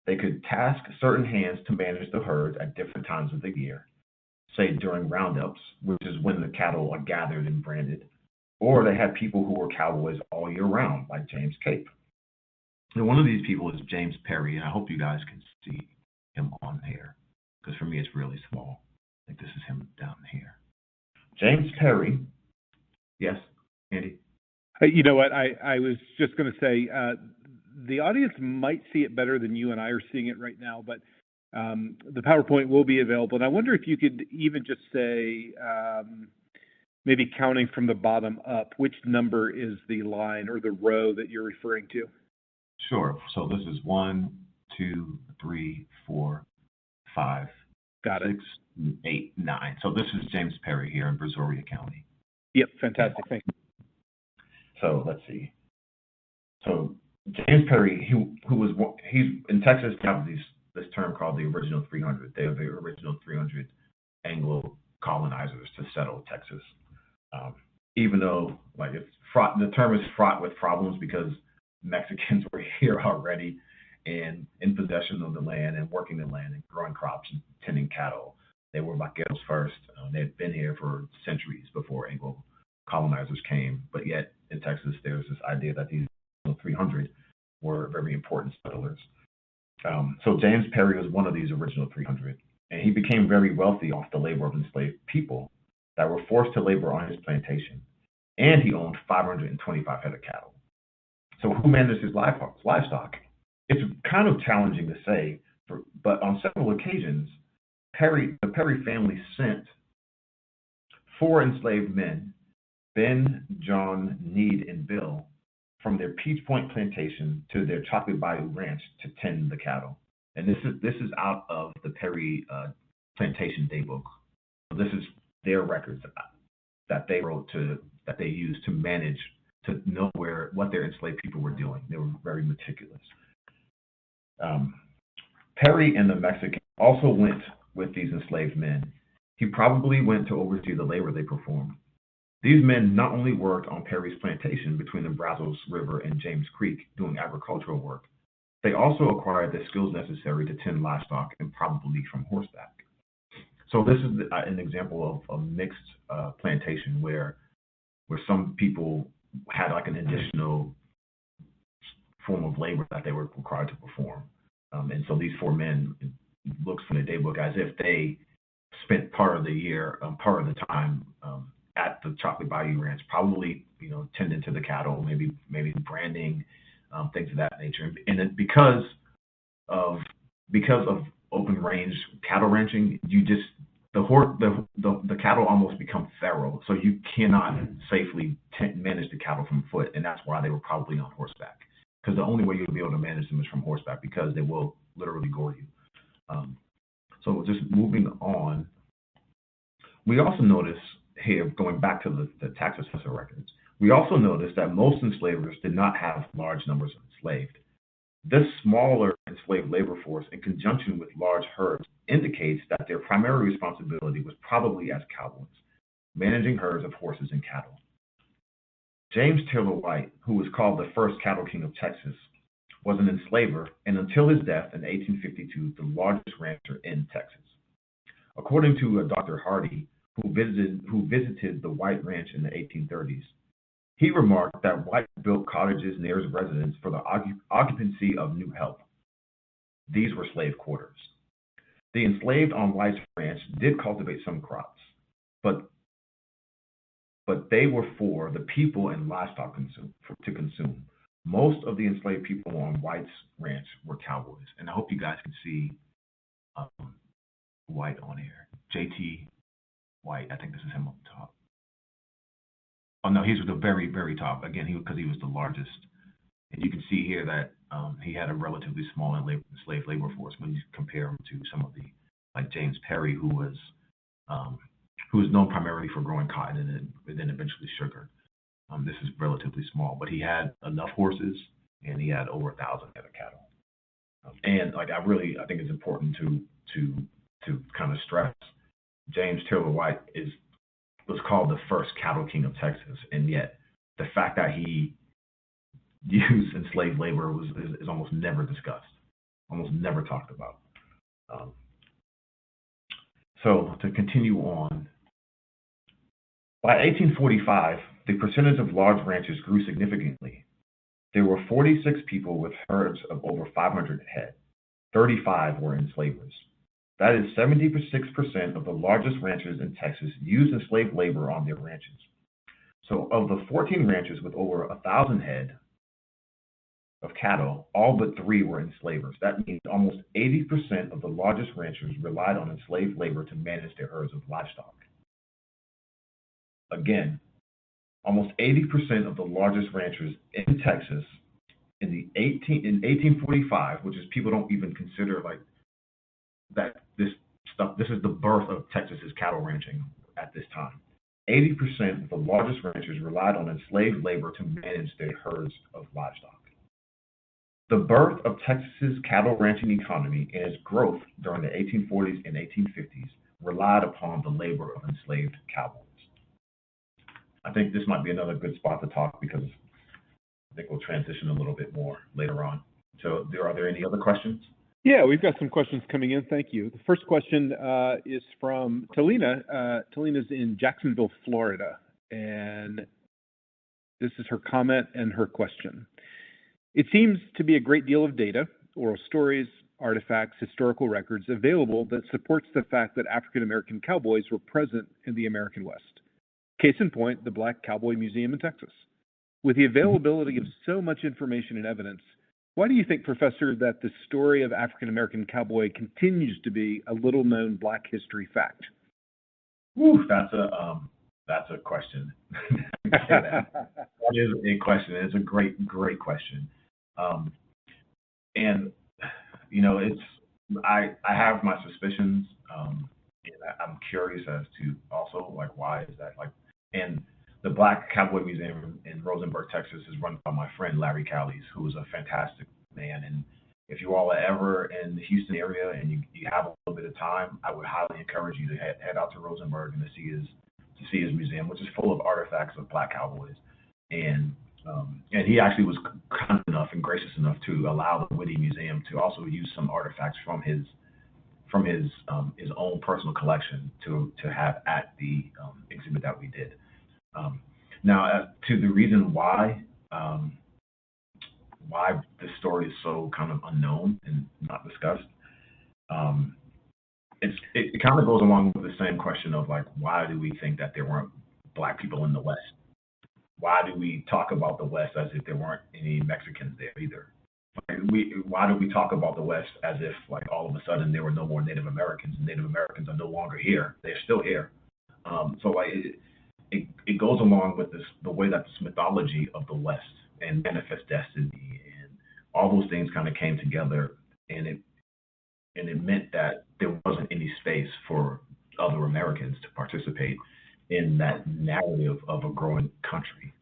They could task certain hands to manage the herds at different times of the year, say during roundups, which is when the cattle are gathered and branded, or they had people who were cowboys all year round, like James Cape. And one of these people is James Perry, and I hope you guys can see him on here, because for me it's really small. I think this is him down here. James Perry, yes, Andy? You know what, I was just going to say, the audience might see it better than you and I are seeing it right now, but the PowerPoint will be available. And I wonder if you could even just say, maybe counting from the bottom up, which number is the line or the row that you're referring to? Sure. So this is 1, 2, 3, 4, 5, Got it. 6, 8, 9. So this is James Perry here in Brazoria County. Yep, fantastic. Thank you. So let's see. So James Perry, he's in Texas. They have this term called the original 300. They are the original 300 Anglo colonizers to settle Texas. Even though it's fraught, the term is fraught with problems because Mexicans were here already and in possession of the land and working the land and growing crops and tending cattle. They were vaqueros first. They had been here for centuries before Anglo colonizers came. But yet in Texas, there's this idea that these 300 were very important settlers. So James Perry was one of these original 300, and he became very wealthy off the labor of enslaved people that were forced to labor on his plantation, and he owned 525 head of cattle. So who managed his livestock? It's kind of challenging to say, but on several occasions, the Perry family sent 4 enslaved men, Ben, John, Need, and Bill, from their Peach Point plantation to their Chocolate Bayou ranch to tend the cattle. And this is out of the Perry plantation daybook. So this is their records that they wrote that they used to manage, to know what their enslaved people were doing. They were very meticulous. Perry and the Mexican also went with these enslaved men. He probably went to oversee the labor they performed. These men not only worked on Perry's plantation between the Brazos River and James Creek doing agricultural work, they also acquired the skills necessary to tend livestock and probably from horseback. So this is an example of a mixed plantation where some people had like an additional form of labor that they were required to perform. And so these 4 men, it looks from the daybook as if they spent part of the year, part of the time at the Chocolate Bayou Ranch, probably tending to the cattle, maybe branding, things of that nature. And then because of open range cattle ranching, the cattle almost become feral, so you cannot safely manage the cattle from foot, and that's why they were probably on horseback. Because the only way you'll be able to manage them is from horseback, because they will literally gore you. So just moving on, we also notice here, going back to the tax assessor records, we also notice that most enslavers did not have large numbers of enslaved. This smaller enslaved labor force, in conjunction with large herds, indicates that their primary responsibility was probably as cowboys, managing herds of horses and cattle. James Taylor White, who was called the first cattle king of Texas, was an enslaver and until his death in 1852, the largest rancher in Texas. According to Dr. Hardy, who visited the White Ranch in the 1830s, he remarked that White built cottages near his residence for the occupancy of new help. These were slave quarters. The enslaved on White's ranch did cultivate some crops, but they were for the people and livestock to consume. Most of the enslaved people on White's ranch were cowboys, and I hope you guys can see White on here. J.T. White, I think this is him up top. Oh no, he's at the very, very top. Again, because he was the largest. And you can see here that he had a relatively small slave labor force when you compare him to some of the, like James Perry, who was known primarily for growing cotton and then eventually sugar. This is relatively small, but he had enough horses and he had over 1,000 head of cattle. And like I think it's important to kind of stress, James Taylor White was called the first cattle king of Texas, and yet the fact that he used enslaved labor is almost never discussed, almost never talked about. So to continue on, by 1845, the percentage of large ranches grew significantly. There were 46 people with herds of over 500 head. 35 were enslavers. That is 76% of the largest ranches in Texas used enslaved labor on their ranches. So of the 14 ranches with over 1,000 head of cattle, all but 3 were enslavers. That means almost 80% of the largest ranchers relied on enslaved labor to manage their herds of livestock. Again, almost 80% of the largest ranchers in Texas in 1845, which is people don't even consider like that this is the birth of Texas's cattle ranching at this time. 80% of the largest ranchers relied on enslaved labor to manage their herds of livestock. The birth of Texas's cattle ranching economy and its growth during the 1840s and 1850s relied upon the labor of enslaved cowboys. I think this might be another good spot to talk because I think we'll transition a little bit more later on. So are there any other questions? Yeah, we've got some questions coming in. Thank you. The first question is from Talina. Talina's in Jacksonville, Florida, and this is her comment and her question. It seems to be a great deal of data, oral stories, artifacts, historical records available that supports the fact that African American cowboys were present in the American West. Case in point, the Black Cowboy Museum in Texas. With the availability of so much information and evidence, why do you think, Professor, that the story of African American cowboy continues to be a little-known Black history fact? Ooh, that's a question. That is a question. It's a great question. And you know, I have my suspicions, and I'm curious as to also like why is that like. And the Black Cowboy Museum in Rosenberg, Texas, is run by my friend Larry Callies, who is a fantastic man. And if you all are ever in the Houston area and you have a little bit of time, I would highly encourage you to head out to Rosenberg and to see his museum, which is full of artifacts of Black cowboys. And he actually was kind enough and gracious enough to allow the Whitty Museum to also use some artifacts from his own personal collection to have at the exhibit that we did. Now, to the reason why this story is so kind of unknown and not discussed, it kind of goes along with the same question of like, why do we think that there weren't Black people in the West? Why do we talk about the West as if there weren't any Mexicans there either? Why do we talk about the West as if like all of a sudden there were no more Native Americans and Native Americans are no longer here? They're still here. So like it goes along with the way that this mythology of the West and manifest destiny and all those things kind of came together, and it meant that there wasn't any space for other Americans to participate in that narrative of a growing country,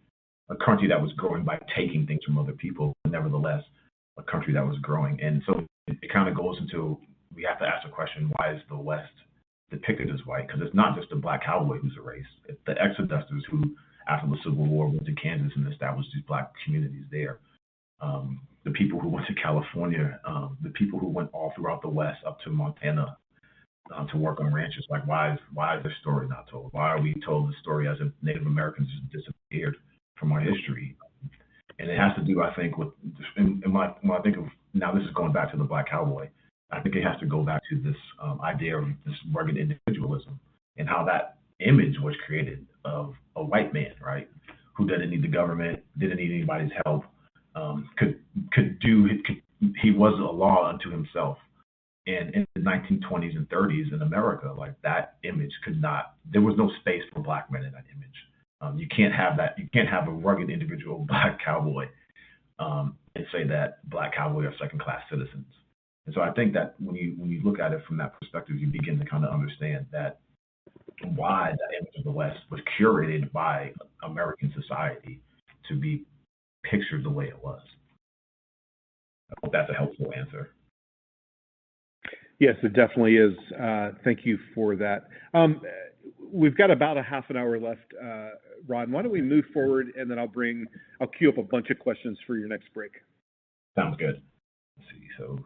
a country that was growing by taking things from other people, but nevertheless a country that was growing. And so it kind of goes into, we have to ask the question, why is the West depicted as white? Because it's not just the black cowboy who's a race. It's the exodusters who, after the Civil War, went to Kansas and established these black communities there. The people who went to California, the people who went all throughout the West up to Montana to work on ranches. Like, why is their story not told? Why are we told the story as if Native Americans just disappeared from our history? And it has to do, I think, with, when I think of, now this is going back to the black cowboy, I think it has to go back to this idea of this rugged individualism and how that image was created of a white man, right, who didn't need the government, didn't need anybody's help, he was a law unto himself. And in the 1920s and 30s in America, like, that image there was no space for black men in that image. You can't have that. You can't have a rugged individual black cowboy and say that black cowboy are second-class citizens. And so I think that when you look at it from that perspective, you begin to kind of understand that why that image of the West was curated by American society to be pictured the way it was. I hope that's a helpful answer. Yes, it definitely is. Thank you for that. We've got about a half an hour left, Ron. Why don't we move forward, and then I'll queue up a bunch of questions for your next break. Sounds good. Let's see. So,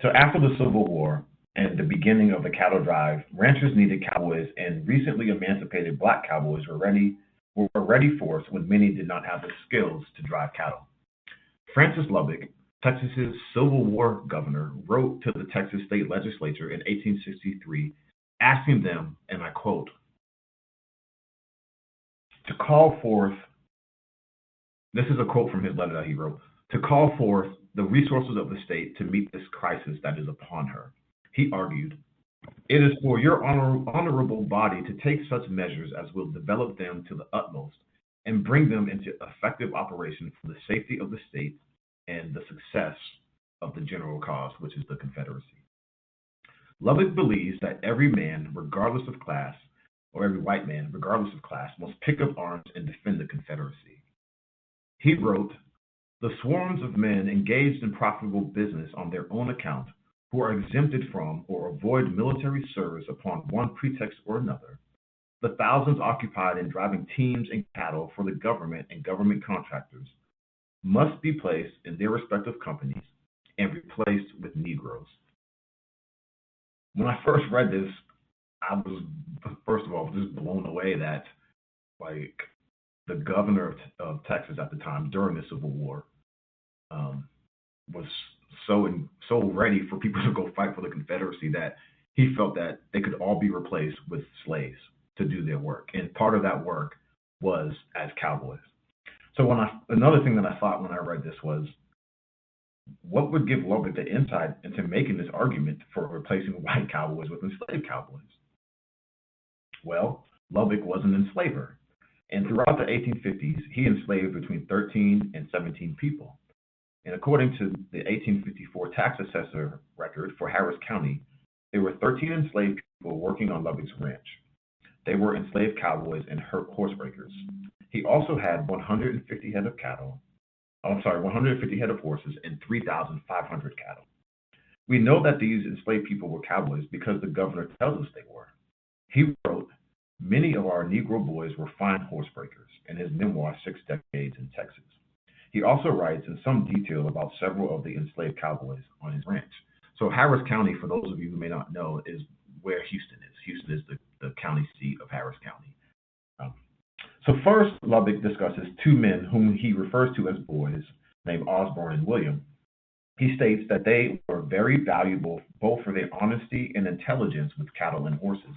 so after the Civil War and the beginning of the cattle drive, ranchers needed cowboys, and recently emancipated black cowboys were a ready force when many did not have the skills to drive cattle. Francis Lubbock, Texas's Civil War governor, wrote to the Texas state legislature in 1863, asking them, and I quote, to call forth, this is a quote from his letter that he wrote, to call forth the resources of the state to meet this crisis that is upon her. He argued, it is for your honorable body to take such measures as will develop them to the utmost and bring them into effective operation for the safety of the state and the success of the general cause, which is the Confederacy. Lubbock believes that every man, regardless of class, or every white man, regardless of class, must pick up arms and defend the Confederacy. He wrote, the swarms of men engaged in profitable business on their own account, who are exempted from or avoid military service upon one pretext or another, the thousands occupied in driving teams and cattle for the government and government contractors, must be placed in their respective companies and replaced with Negroes. When I first read this, I was, first of all, just blown away that, like, the governor of Texas at the time during the Civil War was so ready for people to go fight for the Confederacy that he felt that they could all be replaced with slaves to do their work. And part of that work was as cowboys. So another thing that I thought when I read this was, what would give Lubbock the insight into making this argument for replacing white cowboys with enslaved cowboys? Well, Lubbock was an enslaver, and throughout the 1850s, he enslaved between 13 and 17 people. And according to the 1854 tax assessor record for Harris County, there were 13 enslaved people working on Lubbock's ranch. They were enslaved cowboys and horse breakers. He also had 150 head of 150 head of horses and 3,500 cattle. We know that these enslaved people were cowboys because the governor tells us they were. He wrote, many of our Negro boys were fine horse breakers in his memoir, 6 Decades in Texas. He also writes in some detail about several of the enslaved cowboys on his ranch. So Harris County, for those of you who may not know, is where Houston is. Houston is the county seat of Harris County. So first, Lubbock discusses two men whom he refers to as boys, named Osborne and William. He states that they were very valuable both for their honesty and intelligence with cattle and horses.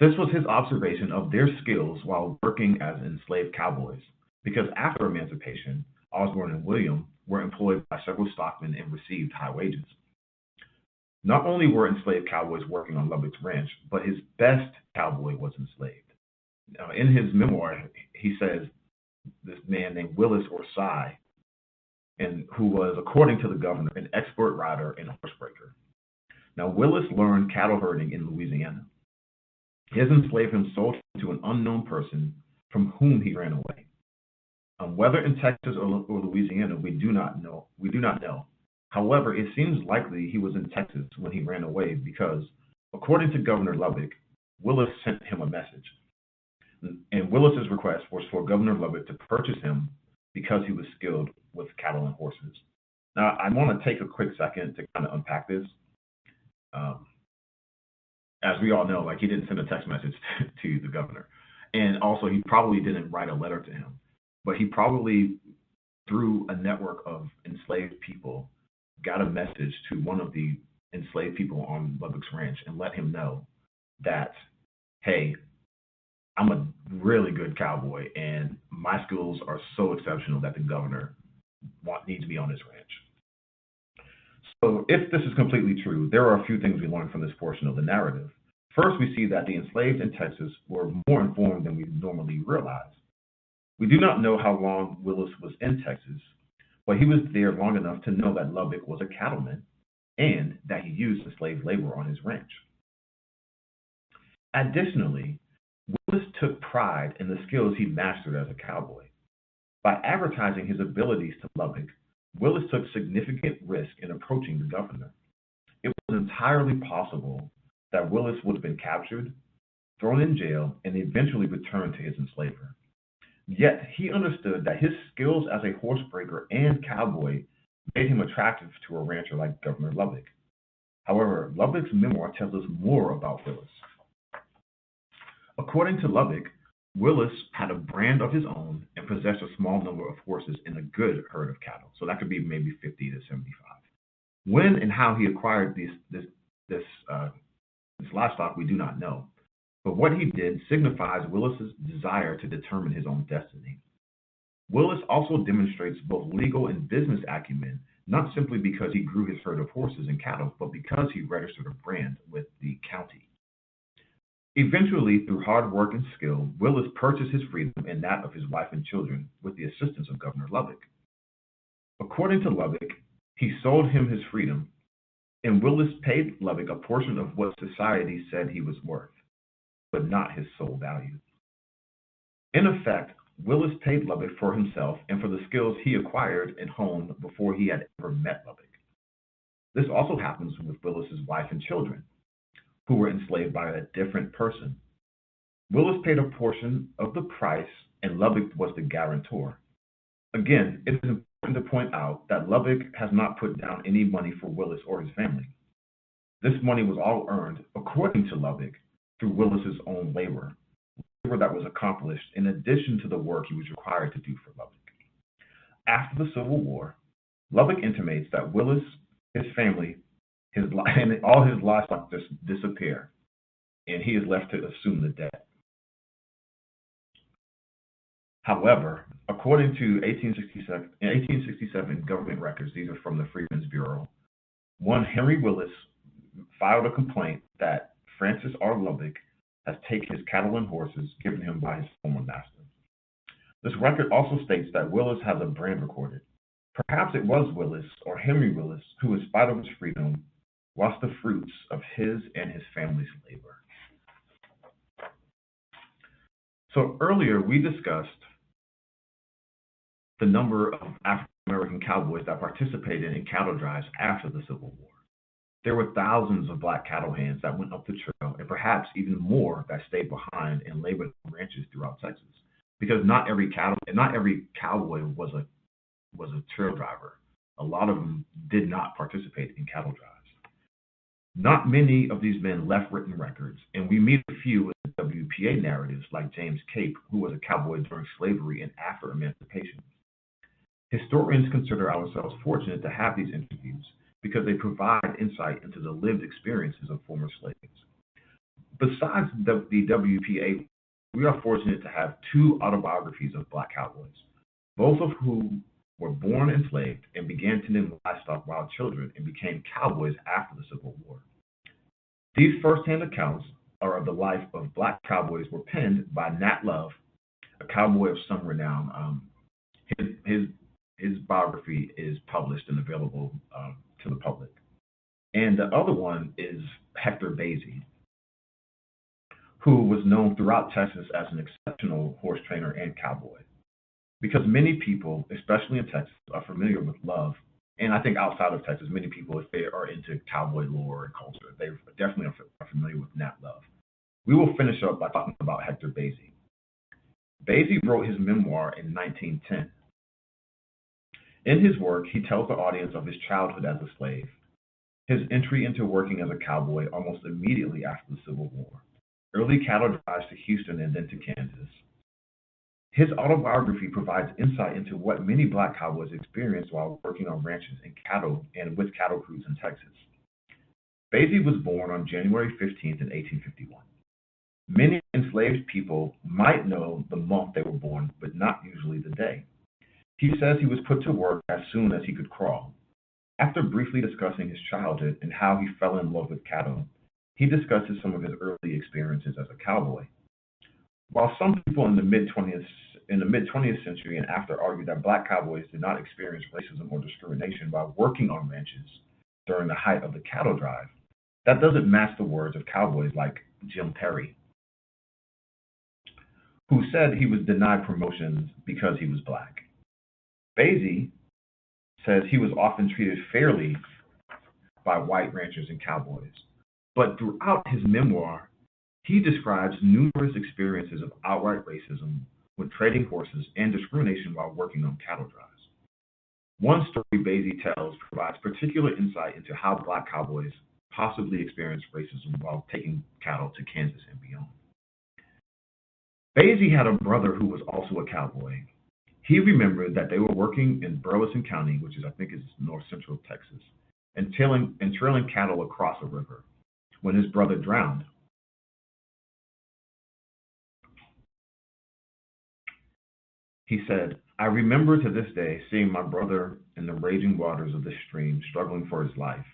This was his observation of their skills while working as enslaved cowboys, because after emancipation, Osborne and William were employed by several stockmen and received high wages. Not only were enslaved cowboys working on Lubbock's ranch, but his best cowboy was enslaved. In his memoir, he says this man named Willis Orsai, and who was, according to the governor, an expert rider and horsebreaker. Now, Willis learned cattle herding in Louisiana. His enslavement sold him to an unknown person from whom he ran away. Whether in Texas or Louisiana, we do not know. We do not know. However, it seems likely he was in Texas when he ran away because, according to Governor Lubbock, Willis sent him a message. And Willis's request was for Governor Lubbock to purchase him because he was skilled with cattle and horses. Now, I want to take a quick second to kind of unpack this. Um, as we all know, like he didn't send a text message to the governor, and also he probably didn't write a letter to him, but he probably, through a network of enslaved people, got a message to one of the enslaved people on Lubbock's ranch and let him know that, hey, I'm a really good cowboy, and my skills are so exceptional that the governor needs me on his ranch. So, if this is completely true, there are a few things we learn from this portion of the narrative. First, we see that the enslaved in Texas were more informed than we normally realize. We do not know how long Willis was in Texas, but he was there long enough to know that Lubbock was a cattleman and that he used enslaved labor on his ranch. Additionally, Willis took pride in the skills he mastered as a cowboy. By advertising his abilities to Lubbock, Willis took significant risk in approaching the governor. It was entirely possible that Willis would have been captured, thrown in jail, and eventually returned to his enslaver. Yet he understood that his skills as a horsebreaker and cowboy made him attractive to a rancher like Governor Lubbock. However, Lubbock's memoir tells us more about Willis. According to Lubbock, Willis had a brand of his own and possessed a small number of horses and a good herd of cattle. So that could be maybe 50 to 75. When and how he acquired this livestock, we do not know. But what he did signifies Willis's desire to determine his own destiny. Willis also demonstrates both legal and business acumen, not simply because he grew his herd of horses and cattle, but because he registered a brand with the county. Eventually, through hard work and skill, Willis purchased his freedom and that of his wife and children with the assistance of Governor Lubbock. According to Lubbock, he sold him his freedom, and Willis paid Lubbock a portion of what society said he was worth, but not his sole value. In effect, Willis paid Lubbock for himself and for the skills he acquired and honed before he had ever met Lubbock. This also happens with Willis's wife and children, who were enslaved by a different person. Willis paid a portion of the price, and Lubbock was the guarantor. Again, it is important to point out that Lubbock has not put down any money for Willis or his family. This money was all earned, according to Lubbock, through Willis's own labor that was accomplished in addition to the work he was required to do for Lubbock. After the Civil War, Lubbock intimates that Willis, his family, and all his livestock just disappear, and he is left to assume the debt. However, according to 1867 government records, these are from the Freedmen's Bureau, one Henry Willis filed a complaint that Francis R. Lubbock has taken his cattle and horses given him by his former master. This record also states that Willis has a brand recorded. Perhaps it was Willis or Henry Willis who, in spite of his freedom, lost the fruits of his and his family's labor. So earlier we discussed the number of African American cowboys that participated in cattle drives after the Civil War. There were thousands of black cattle hands that went up the trail, and perhaps even more that stayed behind and labored on ranches throughout Texas. Because not every cowboy was a trail driver. A lot of them did not participate in cattle drives. Not many of these men left written records, and we meet a few in the WPA narratives, like James Cape, who was a cowboy during slavery and after emancipation. Historians consider ourselves fortunate to have these interviews because they provide insight into the lived experiences of former slaves. Besides the WPA, we are fortunate to have two autobiographies of black cowboys, both of whom were born enslaved and began tending livestock while children and became cowboys after the Civil War. These first-hand accounts are of the life of black cowboys were penned by Nat Love, a cowboy of some renown. His biography is published and available to the public. And the other one is Hector Basie, who was known throughout Texas as an exceptional horse trainer and cowboy. Because many people, especially in Texas, are familiar with Love, and I think outside of Texas, many people, if they are into cowboy lore and culture, they definitely are familiar with Nat Love. We will finish up by talking about Hector Basie. Basie wrote his memoir in 1910. In his work, he tells the audience of his childhood as a slave, his entry into working as a cowboy almost immediately after the Civil War, early cattle drives to Houston and then to Kansas. His autobiography provides insight into what many black cowboys experienced while working on ranches and with cattle crews in Texas. Basie was born on January 15th in 1851. Many enslaved people might know the month they were born, but not usually the day. He says he was put to work as soon as he could crawl. After briefly discussing his childhood and how he fell in love with cattle, he discusses some of his early experiences as a cowboy. While some people in the mid-20th century and after argued that black cowboys did not experience racism or discrimination while working on ranches during the height of the cattle drive, that doesn't match the words of cowboys like Jim Perry, who said he was denied promotions because he was black. Basie says he was often treated fairly by white ranchers and cowboys, but throughout his memoir, he describes numerous experiences of outright racism when trading horses and discrimination while working on cattle drives. One story Basie tells provides particular insight into how black cowboys possibly experienced racism while taking cattle to Kansas and beyond. Basie had a brother who was also a cowboy. He remembered that they were working in Burleson County, which I think is north central Texas, and trailing cattle across a river when his brother drowned. He said, "I remember to this day seeing my brother in the raging waters of the stream struggling for his life.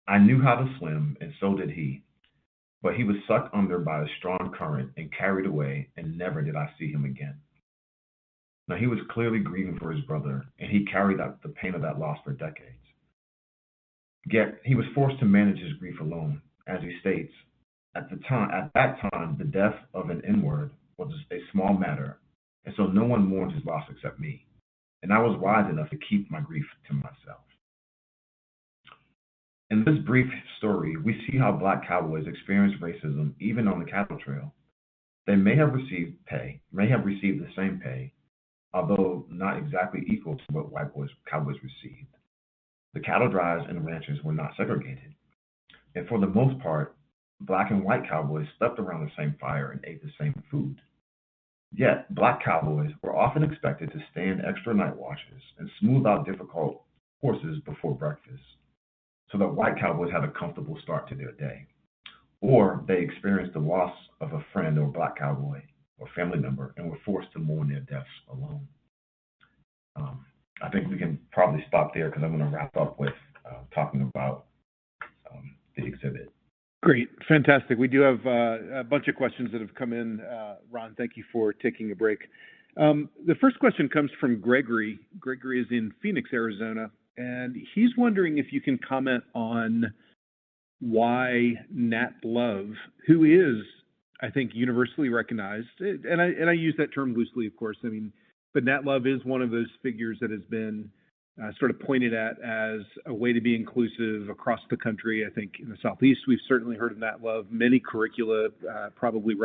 I knew how to swim, and so did he, but he was sucked under by a strong current and carried away, and never did I see him again." Now, he was clearly grieving for his brother, and he carried out the pain of that loss for decades. Yet, he was forced to manage his grief alone. As he states, at that time, the death of an N-word was a small matter, and so no one mourned his loss except me, and I was wise enough to keep my grief to myself. In this brief story, we see how black cowboys experienced racism even on the cattle trail. They may have received the same pay, although not exactly equal to what cowboys received. The cattle drives and ranches were not segregated, and for the most part, black and white cowboys slept around the same fire and ate the same food. Yet, black cowboys were often expected to stand extra night watches and smooth out difficult horses before breakfast, so that white cowboys had a comfortable start to their day. Or they experienced the loss of a friend or black cowboy or family member and were forced to mourn their deaths alone. I think we can probably stop there because I'm going to wrap up with talking about the exhibit. Great. Fantastic. We do have a bunch of questions that have come in. Ron, thank you for taking a break. The first question comes from Gregory. Gregory is in Phoenix, Arizona, and he's wondering if you can comment on why Nat Love, who is, I think, universally recognized, and I use that term loosely, of course. I mean, but Nat Love is one of those figures that has been sort of pointed at as a way to be inclusive across the country. I think in the Southeast, we've certainly heard of Nat Love. Many curricula probably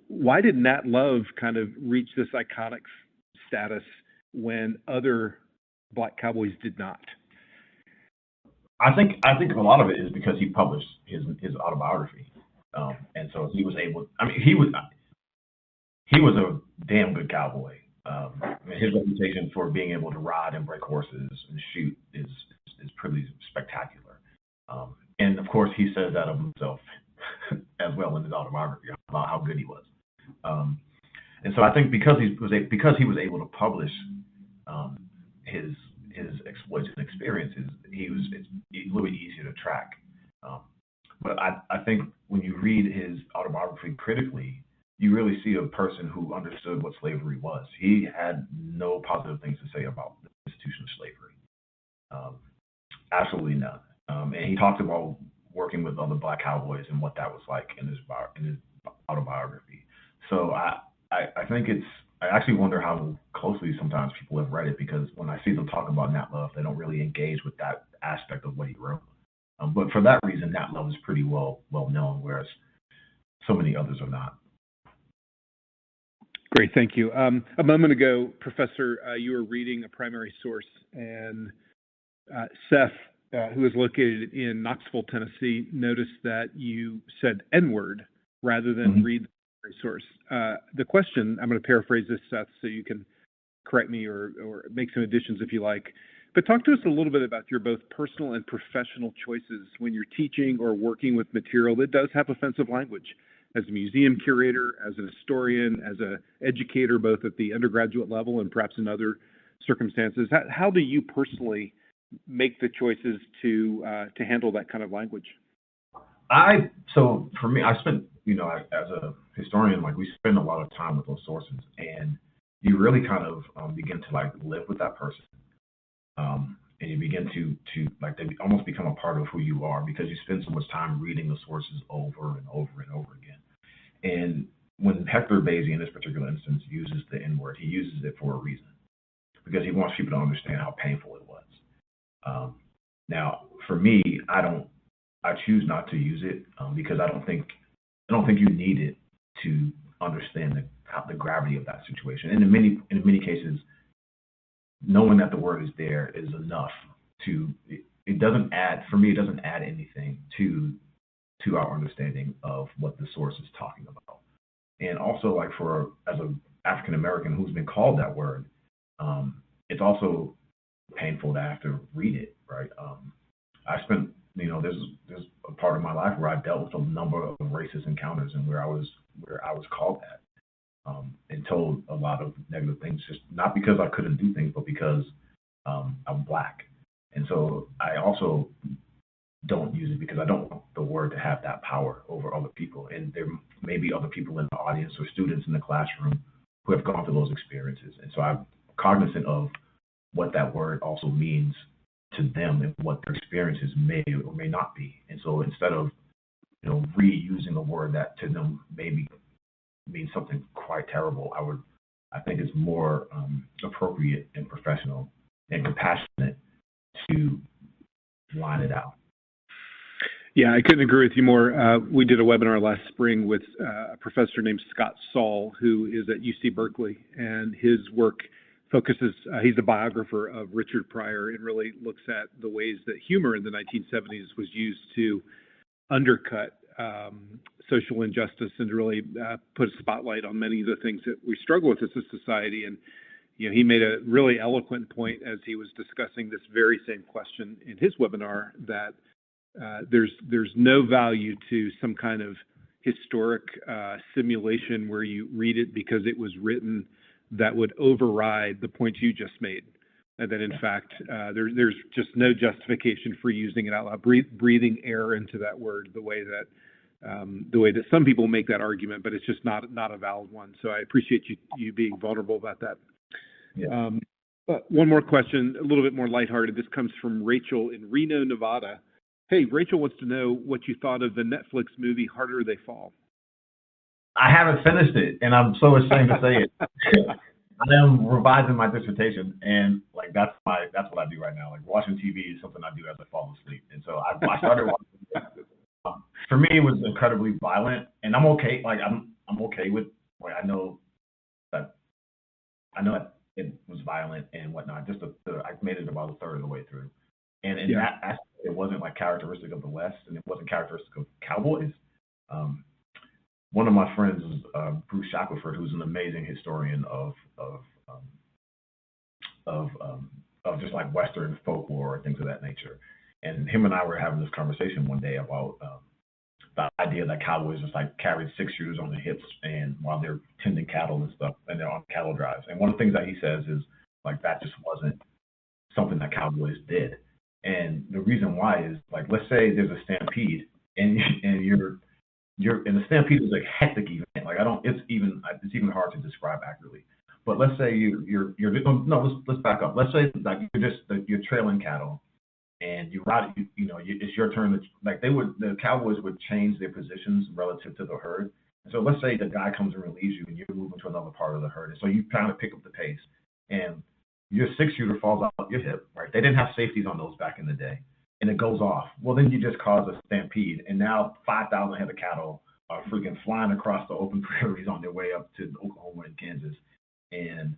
Why did Nat Love kind of reach this iconic status when other black cowboys did not? I think a lot of it is because he published his autobiography, and so he was able. I mean, he was a damn good cowboy. His reputation for being able to ride and break horses and shoot is pretty spectacular. And of course, he says that of himself as well in his autobiography about how good he was. And so I think because he was able to publish his exploits and experiences, it's a little bit easier to track. But I think when you read his autobiography critically, you really see a person who understood what slavery was. He had no positive things to say about the institution of slavery. Absolutely none. And he talked about working with other Black cowboys and what that was like in his autobiography. So I think I actually wonder how closely sometimes people have read it, because when I see them talk about Nat Love, they don't really engage with that aspect of what he wrote. But for that reason, Nat Love is pretty well known, whereas so many others are not. Great, thank you. A moment ago, Professor, you were reading a primary source, and Seth, who is located in Knoxville, Tennessee, noticed that you said N-word rather than read the primary source. The question, I'm going to paraphrase this, Seth, so you can correct me or make some additions if you like. But talk to us a little bit about your both personal and professional choices when you're teaching or working with material that does have offensive language. As a museum curator, as an historian, as an educator, both at the undergraduate level and perhaps in other circumstances, how do you personally make the choices to handle that kind of language? So for me, I spent, as a historian, like we spend a lot of time with those sources, and you really kind of begin to like live with that person. And you begin to like, they almost become a part of who you are, because you spend so much time reading the sources over and over and over again. And when Hector Basie, in this particular instance, uses the N-word, he uses it for a reason, because he wants people to understand how painful it was. Now, for me, I choose not to use it because I don't think you need it to understand the gravity of that situation. And in many cases, knowing that the word is there is enough to. It doesn't add anything to our understanding of what the source is talking about. And also, like as an African American who's been called that word, it's also painful to have to read it, right? I spent, there's a part of my life where I dealt with a number of racist encounters, and where I was called that, and told a lot of negative things, just not because I couldn't do things, but because I'm Black. And so I also don't use it because I don't want the word to have that power over other people. And there may be other people in the audience or students in the classroom who have gone through those experiences. And so I'm cognizant of what that word also means to them and what their experiences may or may not be. And so instead of, reusing a word that to them maybe means something quite terrible, I think it's more appropriate and professional and compassionate to line it out. Yeah, I couldn't agree with you more. We did a webinar last spring with a professor named Scott Saul, who is at UC Berkeley, and his work focuses, he's a biographer of Richard Pryor, and really looks at the ways that humor in the 1970s was used to undercut social injustice and to really put a spotlight on many of the things that we struggle with as a society. And he made a really eloquent point as he was discussing this very same question in his webinar, that there's no value to some kind of historic simulation where you read it because it was written that would override the points you just made, and that in fact there's just no justification for using it out loud, breathing air into that word the way that some people make that argument, but it's just not a valid one. So I appreciate you being vulnerable about that. Yeah. One more question, a little bit more lighthearted. This comes from Rachel in Reno, Nevada. Hey, Rachel wants to know what you thought of the Netflix movie Harder They Fall. I haven't finished it, and I'm so ashamed to say it. I am revising my dissertation, and like that's what I do right now. Like watching TV is something I do as I fall asleep, and so I started watching it. For me, it was incredibly violent, and I'm okay. Like I'm okay with. Like I know that it was violent and whatnot. I made it about a third of the way through, and in that aspect, it wasn't like characteristic of the West, and it wasn't characteristic of cowboys. One of my friends is Bruce Shackelford, who's an amazing historian of just like Western folklore and things of that nature. And him and I were having this conversation one day about the idea that cowboys just like carried 6-shooters on their hips and while they're tending cattle and stuff, and they're on cattle drives. And one of the things that he says is like that just wasn't something that cowboys did. And the reason why is like, let's say there's a stampede and and the stampede is like hectic event. Like it's even hard to describe accurately. But let's say let's back up. Let's say like you're trailing cattle and it's your turn. The Cowboys would change their positions relative to the herd. And so let's say the guy comes and relieves you, and you're moving to another part of the herd, and so you kind of pick up the pace, and your 6-shooter falls out your hip, right? They didn't have safeties on those back in the day, and it goes off. Well, then you just cause a stampede, and now 5,000 head of cattle are freaking flying across the open prairies on their way up to Oklahoma and Kansas, and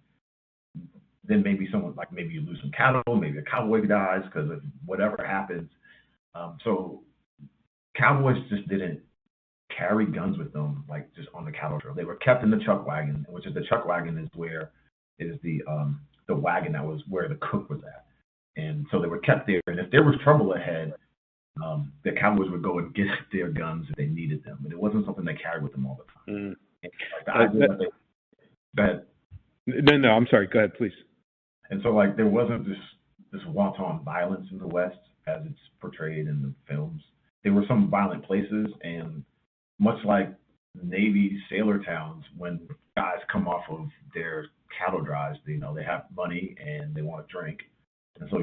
then maybe maybe you lose some cattle, maybe a cowboy dies because of whatever happens. So cowboys just didn't carry guns with them, like just on the cattle trail. They were kept in the chuck wagon, which is the chuck wagon is the wagon that was where the cook was at. And so they were kept there. And if there was trouble ahead, the cowboys would go and get their guns if they needed them. But it wasn't something they carried with them all the time. The idea that go ahead. No, I'm sorry. Go ahead, please. And so there wasn't this wanton violence in the West as it's portrayed in the films. There were some violent places, and much like Navy sailor towns, when guys come off of their cattle drives, they have money and they want to drink. And so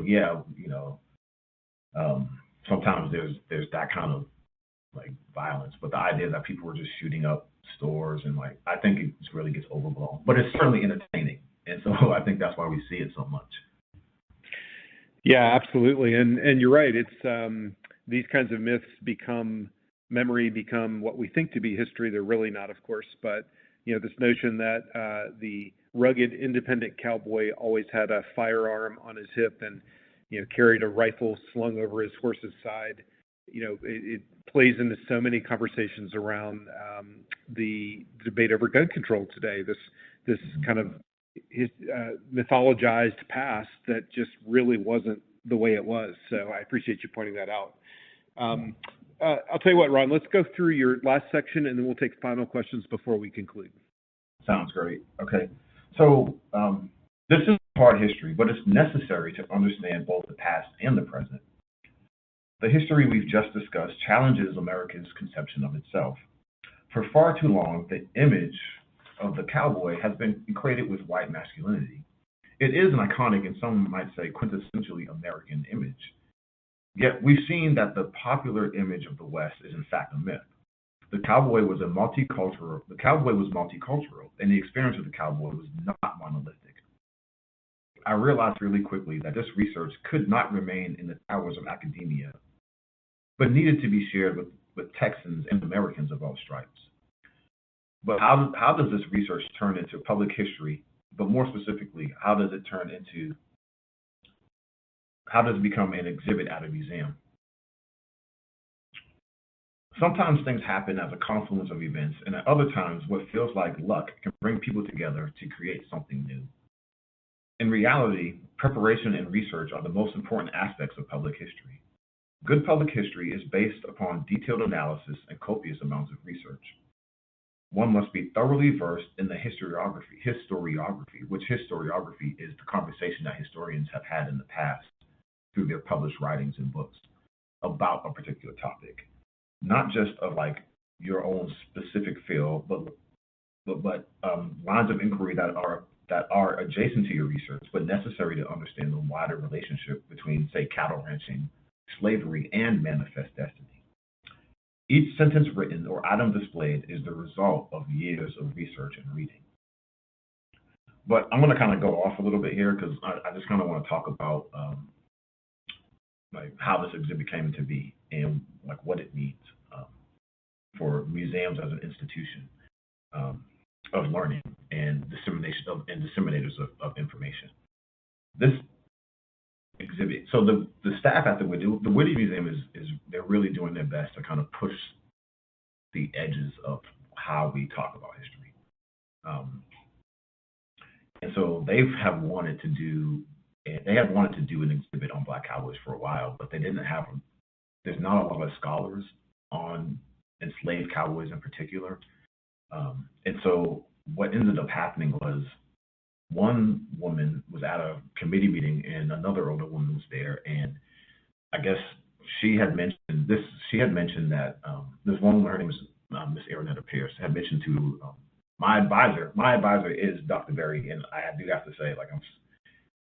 sometimes there's that kind of violence, but the idea that people were just shooting up stores and I think it just really gets overblown. But it's certainly entertaining, and so I think that's why we see it so much. Yeah, absolutely, and you're right. It's these kinds of myths become what we think to be history. They're really not, of course, but this notion that the rugged, independent cowboy always had a firearm on his hip and carried a rifle slung over his horse's side. It plays into so many conversations around the debate over gun control today. This kind of mythologized past that just really wasn't the way it was. So I appreciate you pointing that out. I'll tell you what, Ron, let's go through your last section and then we'll take final questions before we conclude. Sounds great. Okay. So this is hard history, but it's necessary to understand both the past and the present. The history we've just discussed challenges America's conception of itself. For far too long, the image of the cowboy has been equated with white masculinity. It is an iconic and some might say quintessentially American image. Yet we've seen that the popular image of the West is in fact a myth. The cowboy was multicultural, and the experience of the cowboy was not monolithic. I realized really quickly that this research could not remain in the towers of academia, but needed to be shared with Texans and Americans of all stripes. But how does this research turn into public history? But more specifically, how does it become an exhibit at a museum? Sometimes things happen as a confluence of events, and at other times, what feels like luck can bring people together to create something new. In reality, preparation and research are the most important aspects of public history. Good public history is based upon detailed analysis and copious amounts of research. One must be thoroughly versed in the historiography, which historiography is the conversation that historians have had in the past through their published writings and books about a particular topic. Not just of your own specific field, but lines of inquiry that are adjacent to your research, but necessary to understand the wider relationship between, say, cattle ranching, slavery, and manifest destiny. Each sentence written or item displayed is the result of years of research and reading. But I'm going to kind of go off a little bit here because I just kind of want to talk about how this exhibit came to be and what it means for museums as an institution of learning and disseminators of information. This exhibit. So the staff at the Whitty Museum is they're really doing their best to kind of push the edges of how we talk about history. And so they have wanted to do an exhibit on Black cowboys for a while, but there's not a lot of scholars on enslaved cowboys in particular. And so what ended up happening was one woman was at a committee meeting and another older woman was there, and I guess she had mentioned that this one woman, her name is Miss Aronetta Pierce, had mentioned to my advisor. My advisor is Dr. Berry, and I do have to say,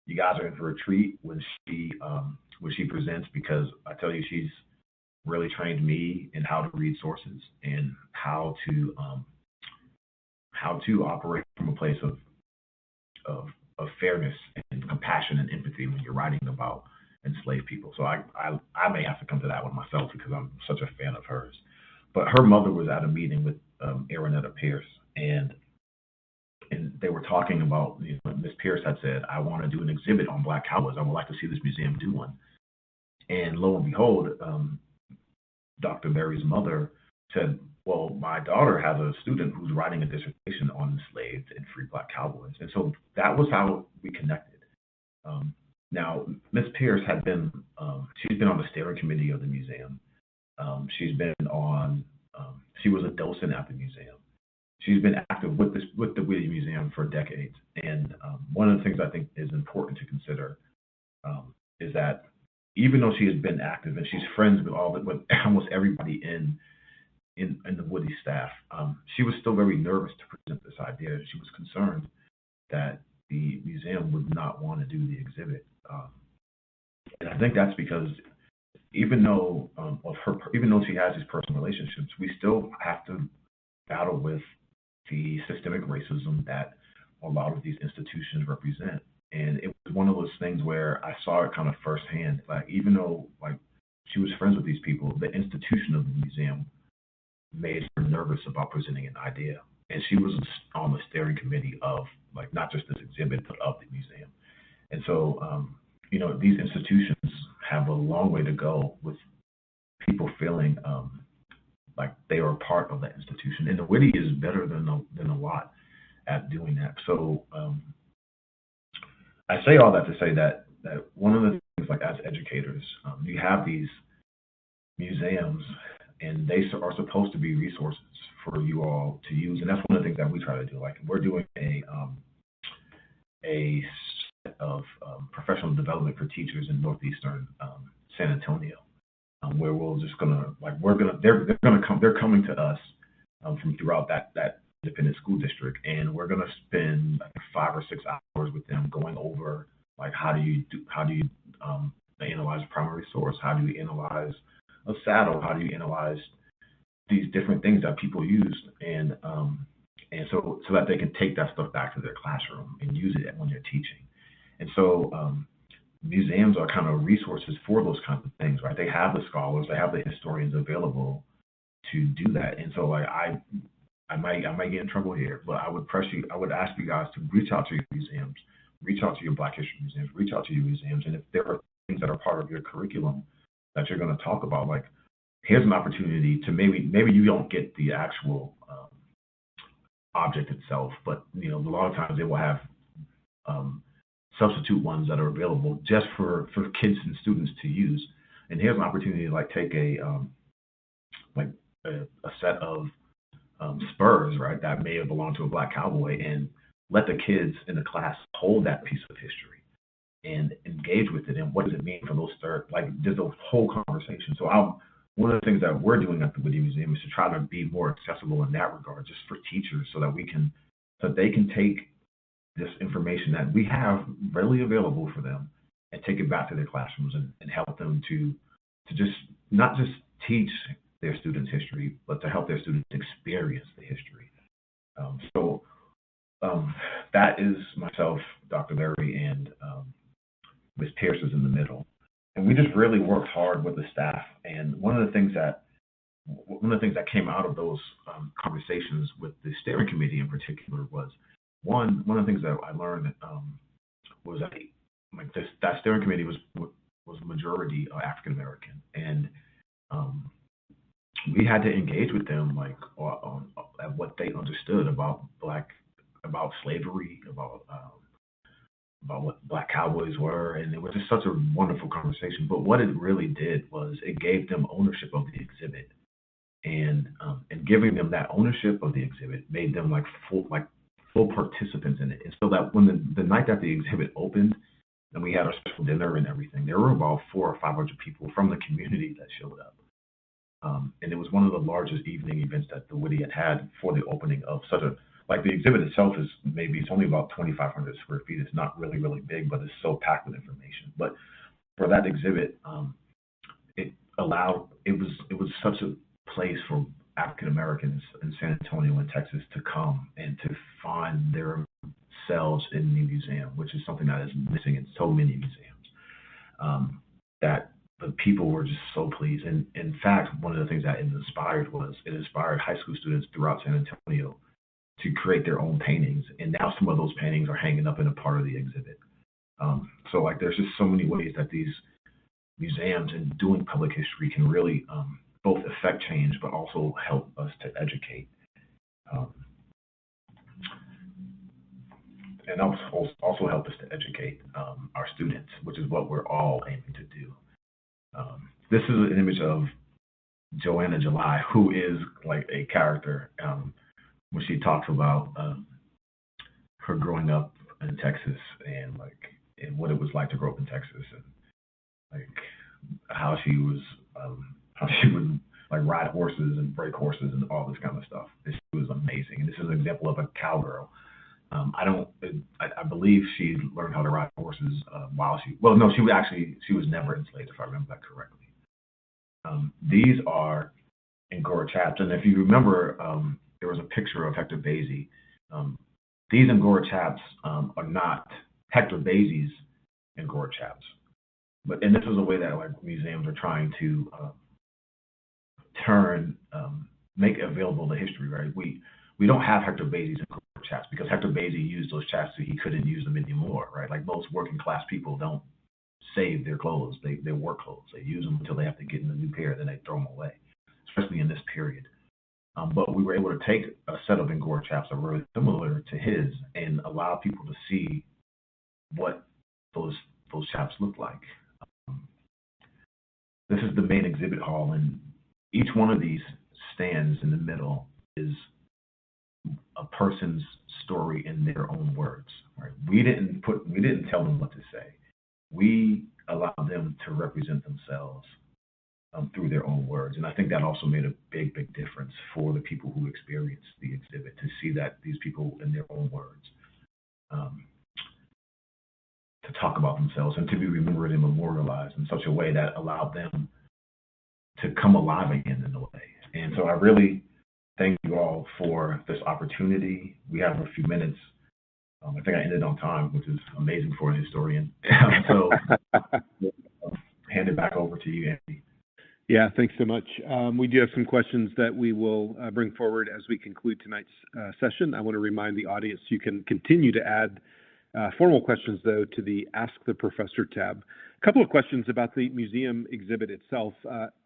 you guys are in for a treat when she what she presents, because I tell you, she's really trained me in how to read sources and how to operate from a place of fairness and compassion and empathy when you're writing about enslaved people. So I may have to come to that one myself because I'm such a fan of hers. But her mother was at a meeting with Aranetta Pierce, and they were talking about, Miss Pierce had said, I want to do an exhibit on Black cowboys. I would like to see this museum do one. And lo and behold, Dr. Berry's mother said, well, my daughter has a student who's writing a dissertation on enslaved and free Black cowboys. And so that was how we connected. Now, Miss Pierce had been, she's been on the steering committee of the museum. She's been on, she was a docent at the museum. She's been active with the Whitty Museum for decades. And one of the things I think is important to consider is that even though she has been active and she's friends with almost everybody in the Whitty staff, she was still very nervous to present this idea. She was concerned that the museum would not want to do the exhibit. And I think that's because even though she has these personal relationships, we still have to battle with the systemic racism that a lot of these institutions represent. And it was one of those things where I saw it kind of firsthand. Like, even though she was friends with these people, the institution of the museum made her nervous about presenting an idea. And she was on the steering committee of not just this exhibit, but of the museum. And so, these institutions have a long way to go with people feeling like they are part of that institution. And the Whitty is better than a lot at doing that. So I say all that to say that one of the things, as educators, you have these museums, and they are supposed to be resources for you all to use. And that's one of the things that we try to do. We're doing a set of professional development for teachers in northeastern San Antonio, where they're coming to us from throughout that independent school district, and we're going to spend 5 or 6 hours with them going over how do you analyze a primary source, how do you analyze a saddle, how do you analyze these different things that people use, and so that they can take that stuff back to their classroom and use it when they're teaching. And so museums are kind of resources for those kinds of things, right? They have the scholars, they have the historians available to do that. And so I might get in trouble here, but I would ask you guys to reach out to your museums, reach out to your Black History museums, reach out to your museums, and if there are things that are part of your curriculum that you're going to talk about, here's an opportunity to maybe you don't get the actual object itself, but a lot of times they will have substitute ones that are available just for kids and students to use. And here's an opportunity to take a set of spurs, right, that may have belonged to a Black cowboy, and let the kids in the class hold that piece of history and engage with it. And what does it mean for those there's a whole conversation. So one of the things that we're doing at the Whitty Museum is to try to be more accessible in that regard, just for teachers, so that they can take this information that we have readily available for them and take it back to their classrooms and help them to just not just teach their students history, but to help their students experience the history. That is myself, Dr. Berry, and Ms. Pierce is in the middle. And we just really worked hard with the staff. And one of the things that came out of those conversations with the steering committee in particular was one of the things that I learned was that that steering committee was majority African American, and we had to engage with them at what they understood about slavery, about what Black cowboys were, and it was just such a wonderful conversation. But what it really did was it gave them ownership of the exhibit, and giving them that ownership of the exhibit made them full participants in it. And so that when the night that the exhibit opened and we had our special dinner and everything, there were about 400 or 500 people from the community that showed up. And it was one of the largest evening events that the Whitty had for the opening of such a, the exhibit itself it's only about 2,500 square feet. It's not really, really big, but it's so packed with information. But for that exhibit, it was such a place for African Americans in San Antonio and Texas to come and to find themselves in the museum, which is something that is missing in so many museums. That the people were just so pleased. And in fact, one of the things that it inspired high school students throughout San Antonio to create their own paintings. And now some of those paintings are hanging up in a part of the exhibit. So like there's just so many ways that these museums and doing public history can really both affect change, but also help us to educate. And also help us to educate our students, which is what we're all aiming to do. This is an image of Joanna July, who is like a character when she talks about her growing up in Texas and what it was like to grow up in Texas, and like how she would like ride horses and break horses and all this kind of stuff. This was amazing, and this is an example of a cowgirl. I believe she learned how to ride horses she was never enslaved, if I remember that correctly. These are Angora chaps, and if you remember, there was a picture of Hector Basie. These Angora chaps are not Hector Basie's Angora chaps, and this is a way that like museums are trying to make available the history. Right, we don't have Hector Basie's Angora chaps because Hector Basie used those chaps so he couldn't use them anymore. Right, like most working class people don't save their clothes, their work clothes. They use them until they have to get in a new pair, then they throw them away, especially in this period. But we were able to take a set of Angora chaps that were really similar to his and allow people to see what those chaps look like. This is the main exhibit hall, and each one of these stands in the middle is a person's story in their own words. Right? We didn't tell them what to say. We allowed them to represent themselves through their own words. And I think that also made a big, big difference for the people who experienced the exhibit, to see that these people in their own words to talk about themselves and to be remembered and memorialized in such a way that allowed them to come alive again in a way. And so I really thank you all for this opportunity. We have a few minutes. I think I ended on time, which is amazing for a historian. So hand it back over to you, Andy. Yeah, thanks so much. We do have some questions that we will bring forward as we conclude tonight's session. I want to remind the audience you can continue to add formal questions, though, to the Ask the Professor tab. A couple of questions about the museum exhibit itself.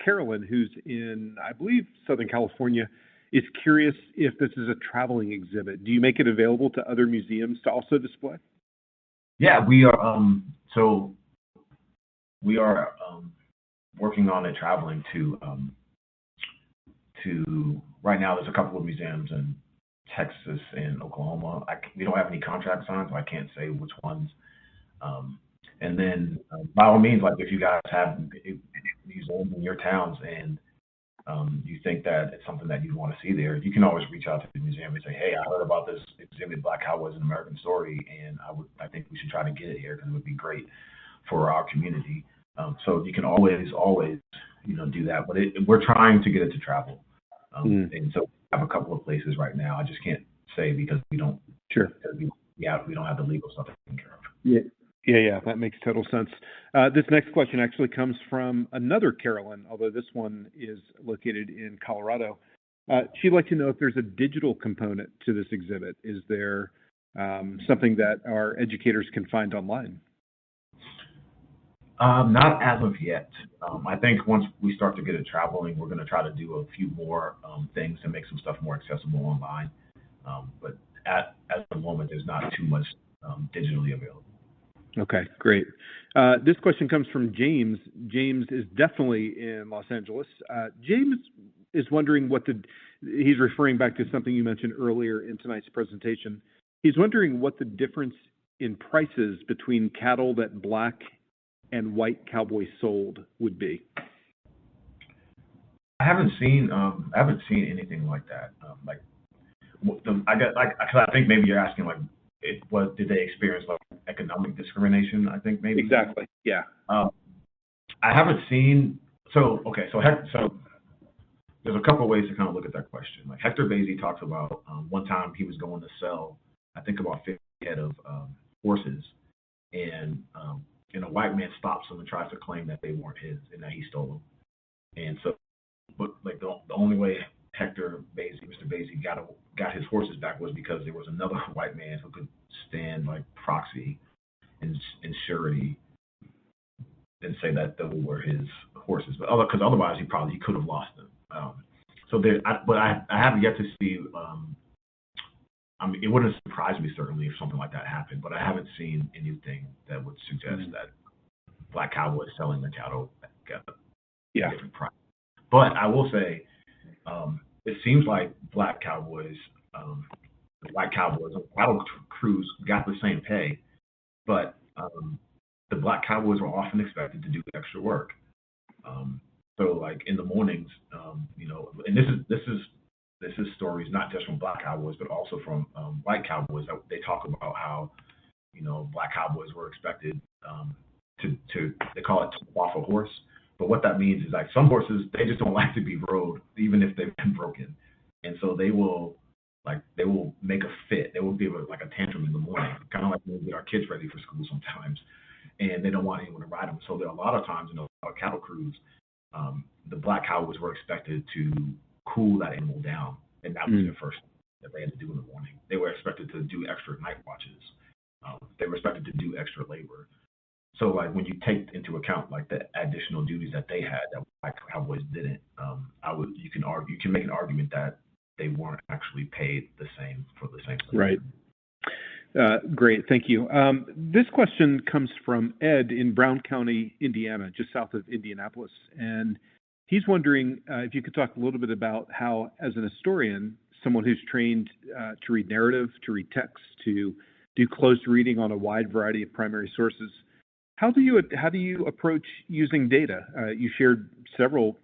Carolyn, who's in, I believe, Southern California, is curious if this is a traveling exhibit. Do you make it available to other museums to also display? Yeah, we are. We are working on it traveling to right now. There's a couple of museums in Texas and Oklahoma. We don't have any contract signed, so I can't say which ones. And then, by all means, like if you guys have museums in your towns and you think that it's something that you want to see there, you can always reach out to the museum and say, "Hey, I heard about this exhibit, Black Cowboys: An American Story, and I think we should try to get it here because it would be great for our community." So you can always do that. But we're trying to get it to travel, and so we have a couple of places right now. I just can't say because we don't. Sure. We don't have the legal stuff taken care of. Yeah, that makes total sense. This next question actually comes from another Carolyn, although this one is located in Colorado. She'd like to know if there's a digital component to this exhibit. Is there something that our educators can find online? Not as of yet. I think once we start to get it traveling, we're going to try to do a few more things to make some stuff more accessible online. But at the moment, there's not too much digitally available. Okay, great. This question comes from James. James is definitely in Los Angeles. James is wondering he's referring back to something you mentioned earlier in tonight's presentation. He's wondering what the difference in prices between cattle that Black and white cowboys sold would be. I haven't seen anything like that. I think maybe you're asking what did they experience, like economic discrimination? I think maybe. Exactly. Yeah. I haven't seen. So okay, so there's a couple of ways to kind of look at that question. Like Hector Basie talks about one time he was going to sell, I think about 50 head of horses, and a white man stops him and tries to claim that they weren't his and that he stole them. And so, but like the only way Hector Basie, Mr. Basie, got his horses back was because there was another white man who could stand like proxy and surety and say that those were his horses. But because otherwise he could have lost them. So there, but I have yet to see. I mean, it wouldn't surprise me certainly if something like that happened, but I haven't seen anything that would suggest that Black Cowboys selling the cattle at a different price. But I will say, it seems like Black Cowboys, the white Cowboys, cattle crews got the same pay, but the Black Cowboys were often expected to do extra work. So like in the mornings, and this is stories not just from Black Cowboys, but also from white Cowboys. They talk about how, Black Cowboys were expected to they call it to off a horse. But what that means is like some horses, they just don't like to be rode, even if they've been broken. And so they will make a fit. They will give a tantrum in the morning, kind of like when we get our kids ready for school sometimes, and they don't want anyone to ride them. So there are a lot of times in our cattle crews, the Black Cowboys were expected to cool that animal down, and that was their first thing that they had to do in the morning. They were expected to do extra night watches. They were expected to do extra labor. So like when you take into account like the additional duties that they had that Black Cowboys didn't, you can make an argument that they weren't actually paid the same for the same thing. Right. Great, thank you. This question comes from Ed in Brown County, Indiana, just south of Indianapolis, and he's wondering if you could talk a little bit about how, as an historian, someone who's trained to read narrative, to read text, to do closed reading on a wide variety of primary sources, how do you approach using data? You shared several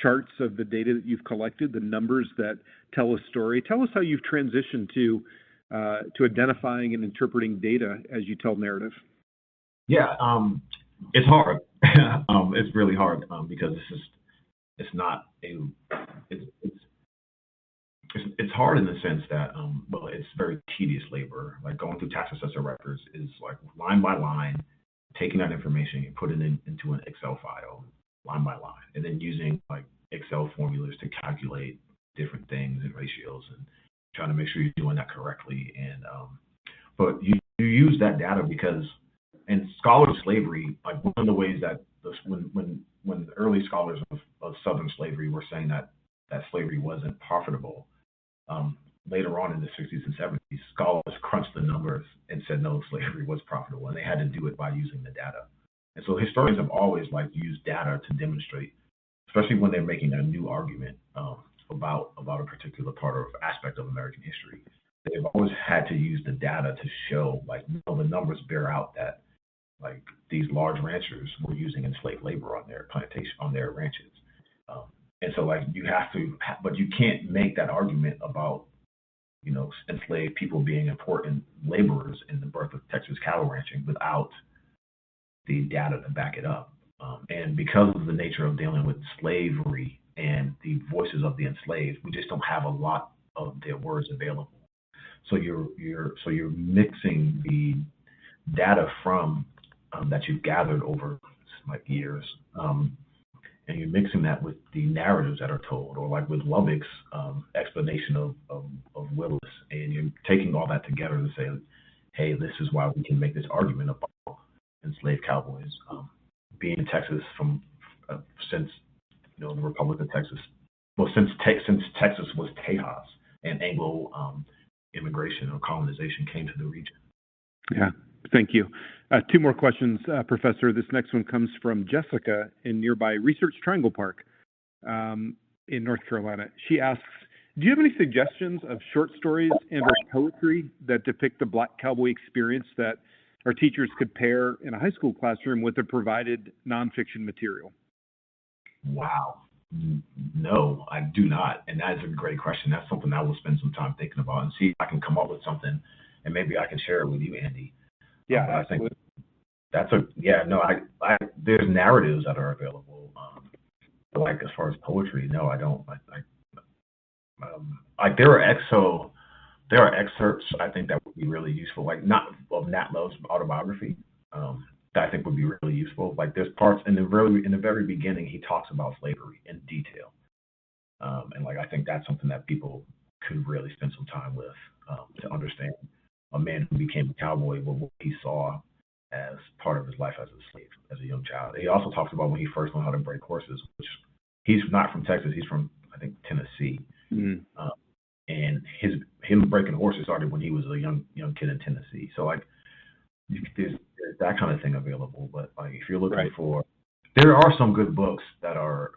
charts of the data that you've collected, the numbers that tell a story. Tell us how you've transitioned to identifying and interpreting data as you tell narrative. Yeah, it's hard. It's really hard because it's hard in the sense that it's very tedious labor. Like going through tax assessor records is like line by line, taking that information and putting it into an Excel file, line by line, and then using like Excel formulas to calculate different things and ratios and trying to make sure you're doing that correctly. And but you use that data because, and scholars of slavery, like one of the ways that when the early scholars of Southern slavery were saying that slavery wasn't profitable, later on in the 60s and 70s, scholars crunched the numbers and said no, slavery was profitable, and they had to do it by using the data. And so historians have always used data to demonstrate, especially when they're making a new argument about a particular part or aspect of American history. They've always had to use the data to show, the numbers bear out that, these large ranchers were using enslaved labor on their plantation, on their ranches. And so, you have to, but you can't make that argument about, enslaved people being important laborers in the birth of Texas cattle ranching without the data to back it up. And because of the nature of dealing with slavery and the voices of the enslaved, we just don't have a lot of their words available. So you're mixing the data from that you've gathered over years, and you're mixing that with the narratives that are told, or with Lubbock's explanation of Willis, and you're taking all that together to say, hey, this is why we can make this argument about enslaved cowboys being in Texas since the Republic of Texas, since Texas was Tejas and Anglo immigration or colonization came to the region. Yeah, thank you. Two more questions, Professor. This next one comes from Jessica in nearby Research Triangle Park in North Carolina. She asks, do you have any suggestions of short stories and or poetry that depict the Black cowboy experience that our teachers could pair in a high school classroom with the provided nonfiction material? Wow. No, I do not. And that is a great question. That's something I will spend some time thinking about and see if I can come up with something, and maybe I can share it with you, Andy. Yeah, I think There's narratives that are available. Like as far as poetry, no, I don't. Like there are excerpts I think that would be really useful, like not of Nat Love's autobiography, that I think would be really useful. Like there's parts in the very beginning he talks about slavery in detail, and like I think that's something that people could really spend some time with, to understand a man who became a cowboy, what he saw as part of his life as a slave, as a young child. He also talks about when he first learned how to break horses, which he's not from Texas, he's from, I think, Tennessee. Mm. And him breaking horses started when he was a young kid in Tennessee. So like there's that kind of thing available. But like if you're looking Right. there are some good books that are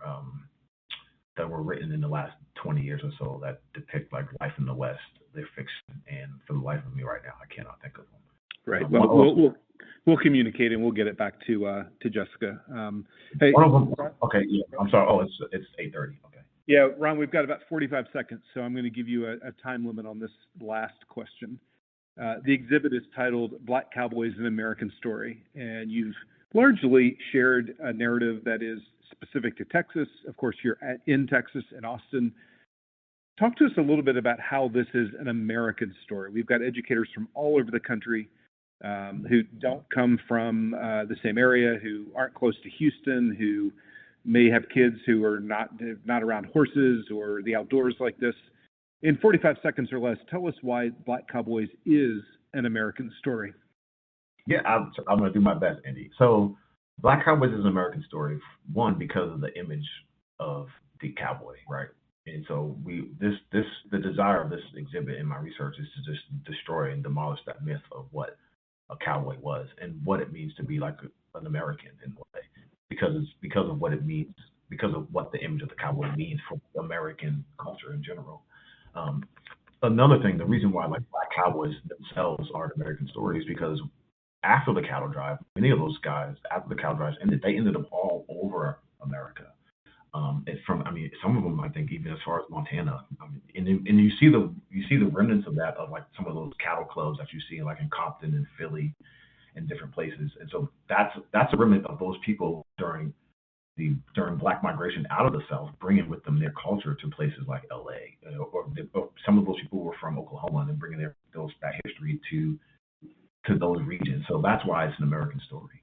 that were written in the last 20 years or so that depict like life in the West. They're fiction, and for the life of me right now, I cannot think of them. Right. Well, we'll communicate and we'll get it back to Jessica. Hey, one of them. Okay. Yeah. I'm sorry. Oh, it's 8:30. Okay. Yeah, Ron, we've got about 45 seconds, so I'm going to give you a time limit on this last question. The exhibit is titled Black Cowboys, An American Story, and you've largely shared a narrative that is specific to Texas. Of course, you're in Texas and Austin. Talk to us a little bit about how this is an American story. We've got educators from all over the country who don't come from the same area, who aren't close to Houston, who may have kids who are not around horses or the outdoors like this. In 45 seconds or less, tell us why Black Cowboys is an American story. Yeah, I'm going to do my best, Andy. So Black Cowboys is an American story, one, because of the image of the cowboy, right? And so the desire of this exhibit in my research is to just destroy and demolish that myth of what a cowboy was and what it means to be like an American in a way, because of what it means, because of what the image of the cowboy means for American culture in general. Another thing, the reason why like Black Cowboys themselves are an American story is because after the cattle drive, many of those guys after the cattle drives they ended up all over America. Some of them, I think, even as far as Montana. And you see the remnants of that, of like some of those cattle clubs that you see like in Compton and Philly and different places. And so that's a remnant of those people during Black migration out of the South, bringing with them their culture to places like L.A. Or some of those people were from Oklahoma and then bringing that history to those regions. So that's why it's an American story.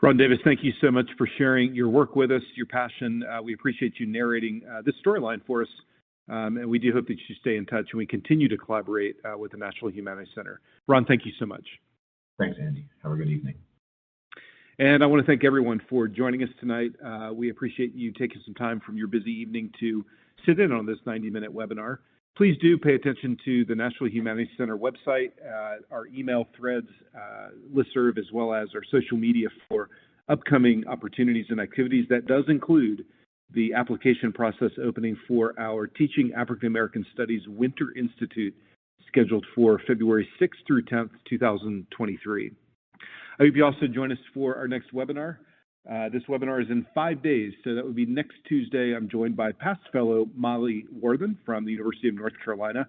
Ron Davis, thank you so much for sharing your work with us, your passion. We appreciate you narrating this storyline for us, and we do hope that you stay in touch and we continue to collaborate with the National Humanities Center. Ron, thank you so much. Thanks, Andy. Have a good evening. And I want to thank everyone for joining us tonight. We appreciate you taking some time from your busy evening to sit in on this 90-minute webinar. Please do pay attention to the National Humanities Center website, our email threads, listserv, as well as our social media for upcoming opportunities and activities. That does include the application process opening for our Teaching African American Studies Winter Institute, scheduled for February 6th through 10th, 2023. I hope you also join us for our next webinar. This webinar is in 5 days, so that would be next Tuesday. I'm joined by past fellow Molly Worthen from the University of North Carolina,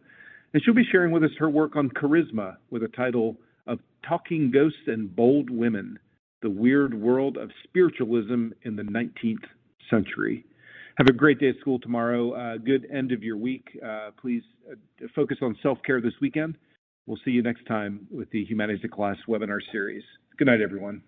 and she'll be sharing with us her work on charisma with a title of Talking Ghosts and Bold Women, the Weird World of Spiritualism in the 19th Century. Have a great day at school tomorrow. Good end of your week. Please focus on self-care this weekend. We'll see you next time with the Humanities in Class webinar series. Good night, everyone.